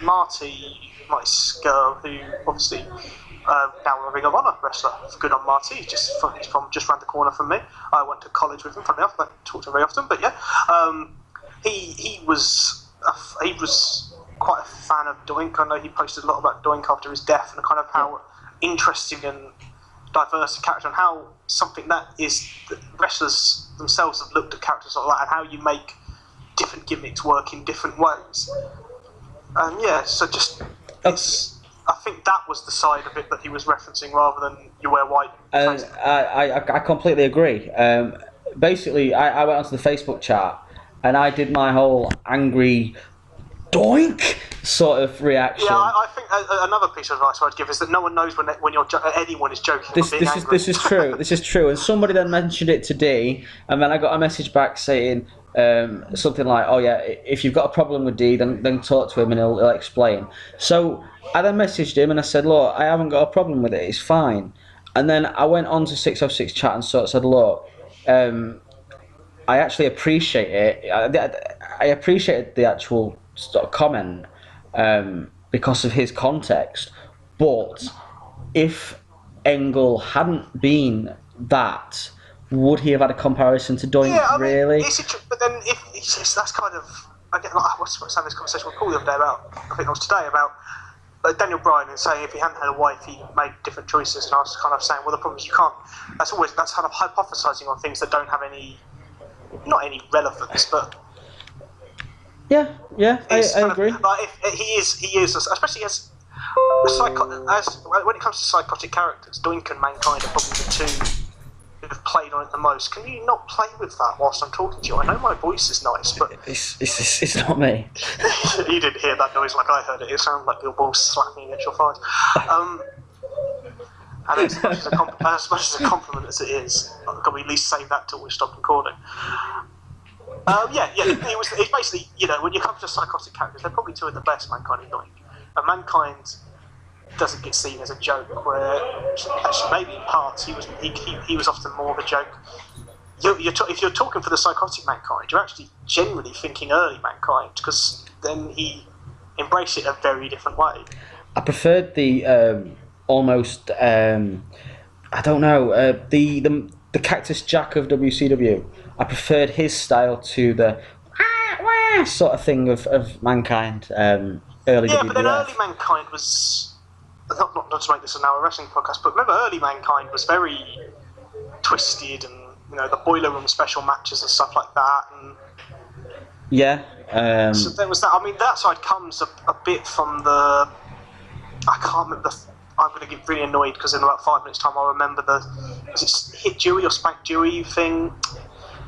Marty, my girl, who obviously now a Ring of Honor wrestler. Good on Marty. He's from just round the corner from me. I went to college with him. Funny enough, I don't talk to him very often, but yeah, he was quite a fan of Doink. I know he posted a lot about Doink after his death and kind of how interesting and diverse a character, and how something that is that wrestlers themselves have looked at characters like that and how you make different gimmicks work in different ways. And yeah, so just I think that was the side of it that he was referencing rather than you wear white. I completely agree. Basically, I went onto the Facebook chat and I did my whole angry Doink sort of reaction. Yeah, I think another piece of advice I'd give is that no one knows when anyone is joking. This is true. This is true. And somebody then mentioned it today, and then I got a message back saying, something like, "Oh yeah, if you've got a problem with D, then talk to him and he'll explain." So I then messaged him and I said, "Look, I haven't got a problem with it. It's fine." And then I went on to 606 chat and sort of said, "Look, I actually appreciate it. I appreciated the actual sort of comment because of his context, but if Engel hadn't been that, would he have had a comparison to Doink? Yeah, I mean, Really?" but then if that's kind of I get like I was having this conversation with Paul the other day about I think it was today about Daniel Bryan and saying if he hadn't had a wife he made different choices, and I was kind of saying, well, the problem is you can't. That's kind of hypothesizing on things that don't have not any relevance, but Yeah, I agree. Like if he is, especially as when it comes to psychotic characters, Doink and Mankind are probably the two who have played on it the most. Can you not play with that whilst I'm talking to you? I know my voice is nice, but It's not me. you didn't hear that noise like I heard it. It sounded like your balls slapping against your thighs. And as much as a compliment as it is, can we at least say that till we stop recording? It's basically, when you come to psychotic characters, they're probably two of the best, Mankind and Doink. And Mankind doesn't get seen as a joke, where actually maybe in parts he was often more of a joke. If you're talking for the psychotic Mankind, you're actually generally thinking early Mankind, because then he embraced it a very different way. I preferred the almost I don't know the Cactus Jack of WCW. I preferred his style to the sort of thing of Mankind. Early WWF. But then early Mankind was not to make this now a wrestling podcast, but remember early Mankind was very twisted, and the boiler room special matches and stuff like that, and so there was that. I mean, that side comes a bit from the. I can't remember. I'm going to get really annoyed because in about 5 minutes' time I'll remember was it Hit Dewey or Spank Dewey thing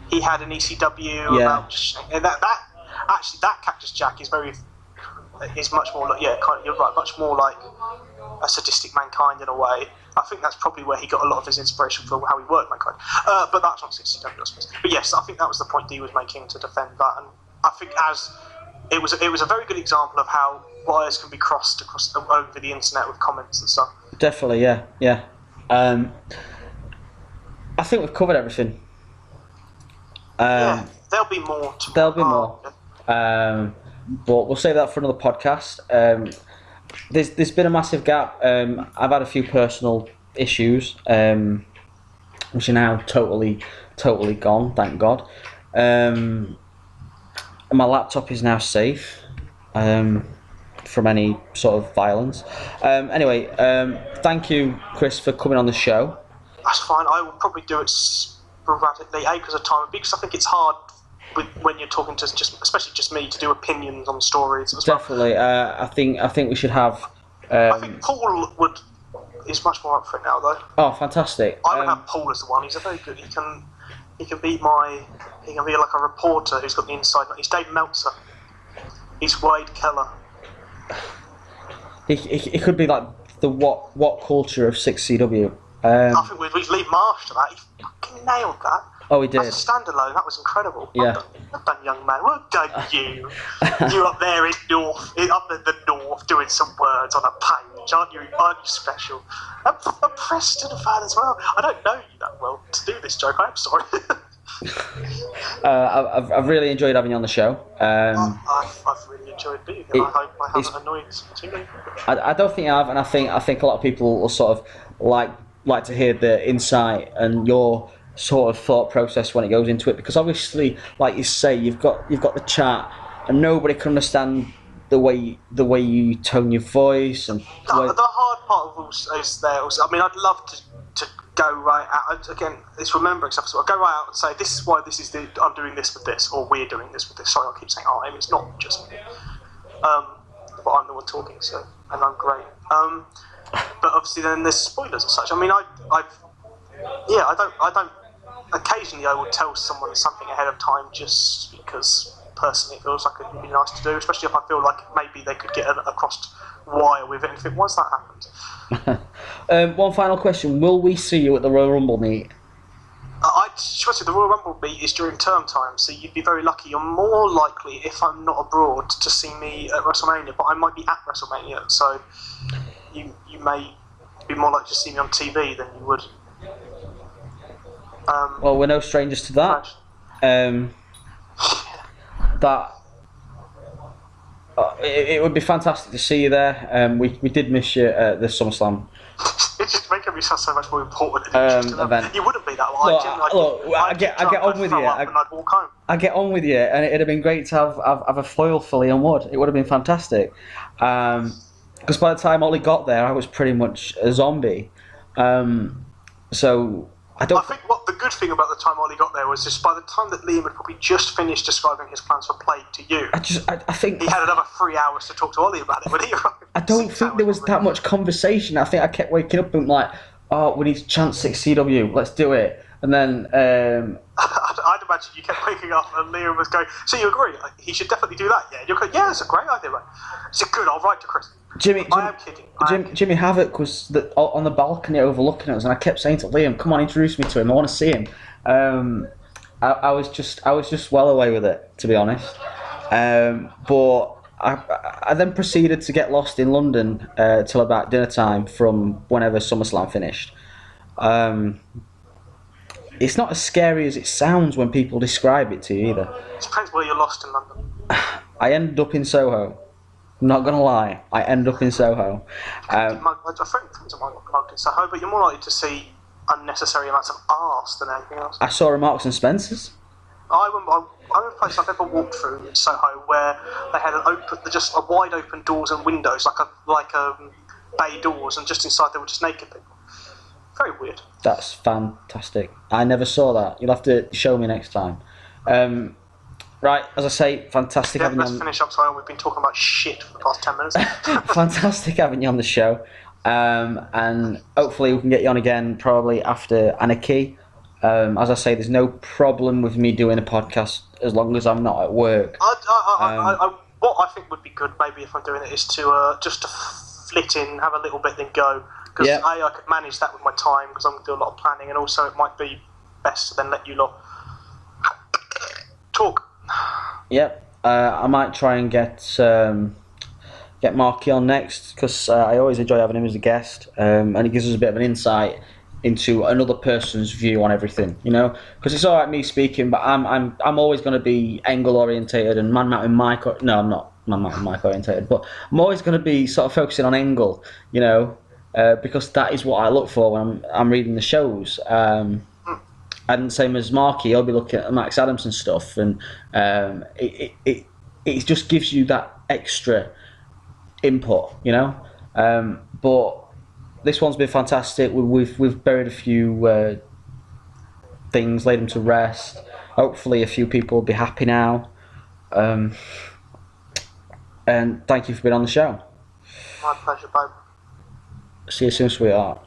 he had in ECW about, and that Cactus Jack is much more like you're right, much more like a sadistic Mankind in a way. I think that's probably where he got a lot of his inspiration for how he worked Mankind. But that's not ECW, I suppose. But yes, I think that was the point Dee was making to defend that, and I think it was a very good example of how wires can be crossed over the internet with comments and stuff. Definitely, yeah. I think we've covered everything. There'll be more. There'll be more. But we'll save that for another podcast. There's been a massive gap. I've had a few personal issues, which are now totally gone, thank God. My laptop is now safe from any sort of violence. Anyway, thank you, Chris, for coming on the show. That's fine. I will probably do it sporadically, because of time, because I think it's hard when you're talking to especially just me, to do opinions on stories as Definitely. Well. I think we should have. I think Paul is much more up for it now, though. Oh, fantastic! I would have Paul as the one. He's a very good. He can be like a reporter who's got the inside. He's Dave Meltzer. He's Wade Keller. He could be like the what culture of 6CW. I think we'd leave Marsh to that. He fucking nailed that. Oh, he did. As a standalone, that was incredible. Yeah. Well done, young man. Well done, you. You up there in the north, doing some words on a page, aren't you special? I'm a Preston fan as well. I don't know you that well to do this joke. I'm sorry. I've really enjoyed having you on the show. I've really enjoyed being here. I hope I haven't annoyed too many. I don't think I have, and I think a lot of people will sort of like to hear the insight and your sort of thought process when it goes into it, because obviously, like you say, you've got the chat, and nobody can understand the way you tone your voice and the hard part of is there. I mean, I'd love to go right out again. It's remembering stuff. So I'll go right out and say, this is why I'm doing this with this, or we're doing this with this. Sorry, I keep saying I'm. It's not just me, but I'm the one talking. So, and I'm great. But obviously, then there's spoilers and such. I mean, I don't. Occasionally, I would tell someone something ahead of time just because personally it feels like it would be nice to do, especially if I feel like maybe they could get across wire with it. And if it was that happened. One final question: will we see you at the Royal Rumble meet? I the Royal Rumble meet is during term time, so you'd be very lucky. You're more likely, if I'm not abroad, to see me at WrestleMania, but I might be at WrestleMania, so you may be more likely to see me on TV than you would. Well, we're no strangers to that. It would be fantastic to see you there. We did miss you at the SummerSlam. It's just making me sound so much more important than event. You wouldn't be that way. I get on with you. I'd walk home. I get on with you, and it'd have been great to have a foil for Liam Wood. It would have been fantastic. Because by the time Ollie got there, I was pretty much a zombie. So I think what the good thing about the time Ollie got there was just by the time that Liam had probably just finished describing his plans for Plague to you, I think he had another 3 hours to talk to Ollie about it. When he arrived, I don't think there was that much conversation. I think I kept waking up and like, oh, we need to chant 6CW, let's do it. And then I'd imagine you kept waking up and Liam was going, so you agree? He should definitely do that, yeah? And you're going, yeah, that's a great idea, right? He said, good, I'll write to Chris. I am kidding. Jimmy Havoc was on the balcony overlooking us, and I kept saying to Liam, "Come on, introduce me to him. I want to see him." I was just well away with it, to be honest. But I then proceeded to get lost in London till about dinner time from whenever SummerSlam finished. It's not as scary as it sounds when people describe it to you either. It depends where you're lost in London. I ended up in Soho. Not gonna lie, I end up in Soho. I think friends of mine got mugged in Soho, but you're more likely to see unnecessary amounts of arse than anything else. I saw a Marks and Spencers. I remember a place I've ever walked through in Soho where they had just a wide open doors and windows, like bay doors, and just inside there were just naked people. Very weird. That's fantastic. I never saw that. You'll have to show me next time. Right, as I say, fantastic having you on. Let's finish up, so we've been talking about shit for the past 10 minutes. Fantastic having you on the show. And hopefully we can get you on again probably after Anarchy. As I say, there's no problem with me doing a podcast as long as I'm not at work. What I think would be good, maybe if I'm doing it, is to just to flit in, have a little bit, then go. Because I could manage that with my time, because I'm going to do a lot of planning, and also it might be best to then let you lot talk. Yep, I might try and get Marky on next, because I always enjoy having him as a guest, and it gives us a bit of an insight into another person's view on everything, you know. Because it's all right me speaking, but I'm always going to be angle orientated and Man Mountain Mike. No, I'm not Man Mountain Mike orientated, but I'm always going to be sort of focusing on angle, you know, because that is what I look for when I'm reading the shows. And same as Marky, he'll be looking at Max Adamson stuff, and it just gives you that extra input, you know. But this one's been fantastic. We've buried a few things, laid them to rest. Hopefully, a few people will be happy now. And thank you for being on the show. My pleasure, babe. See you soon, sweetheart.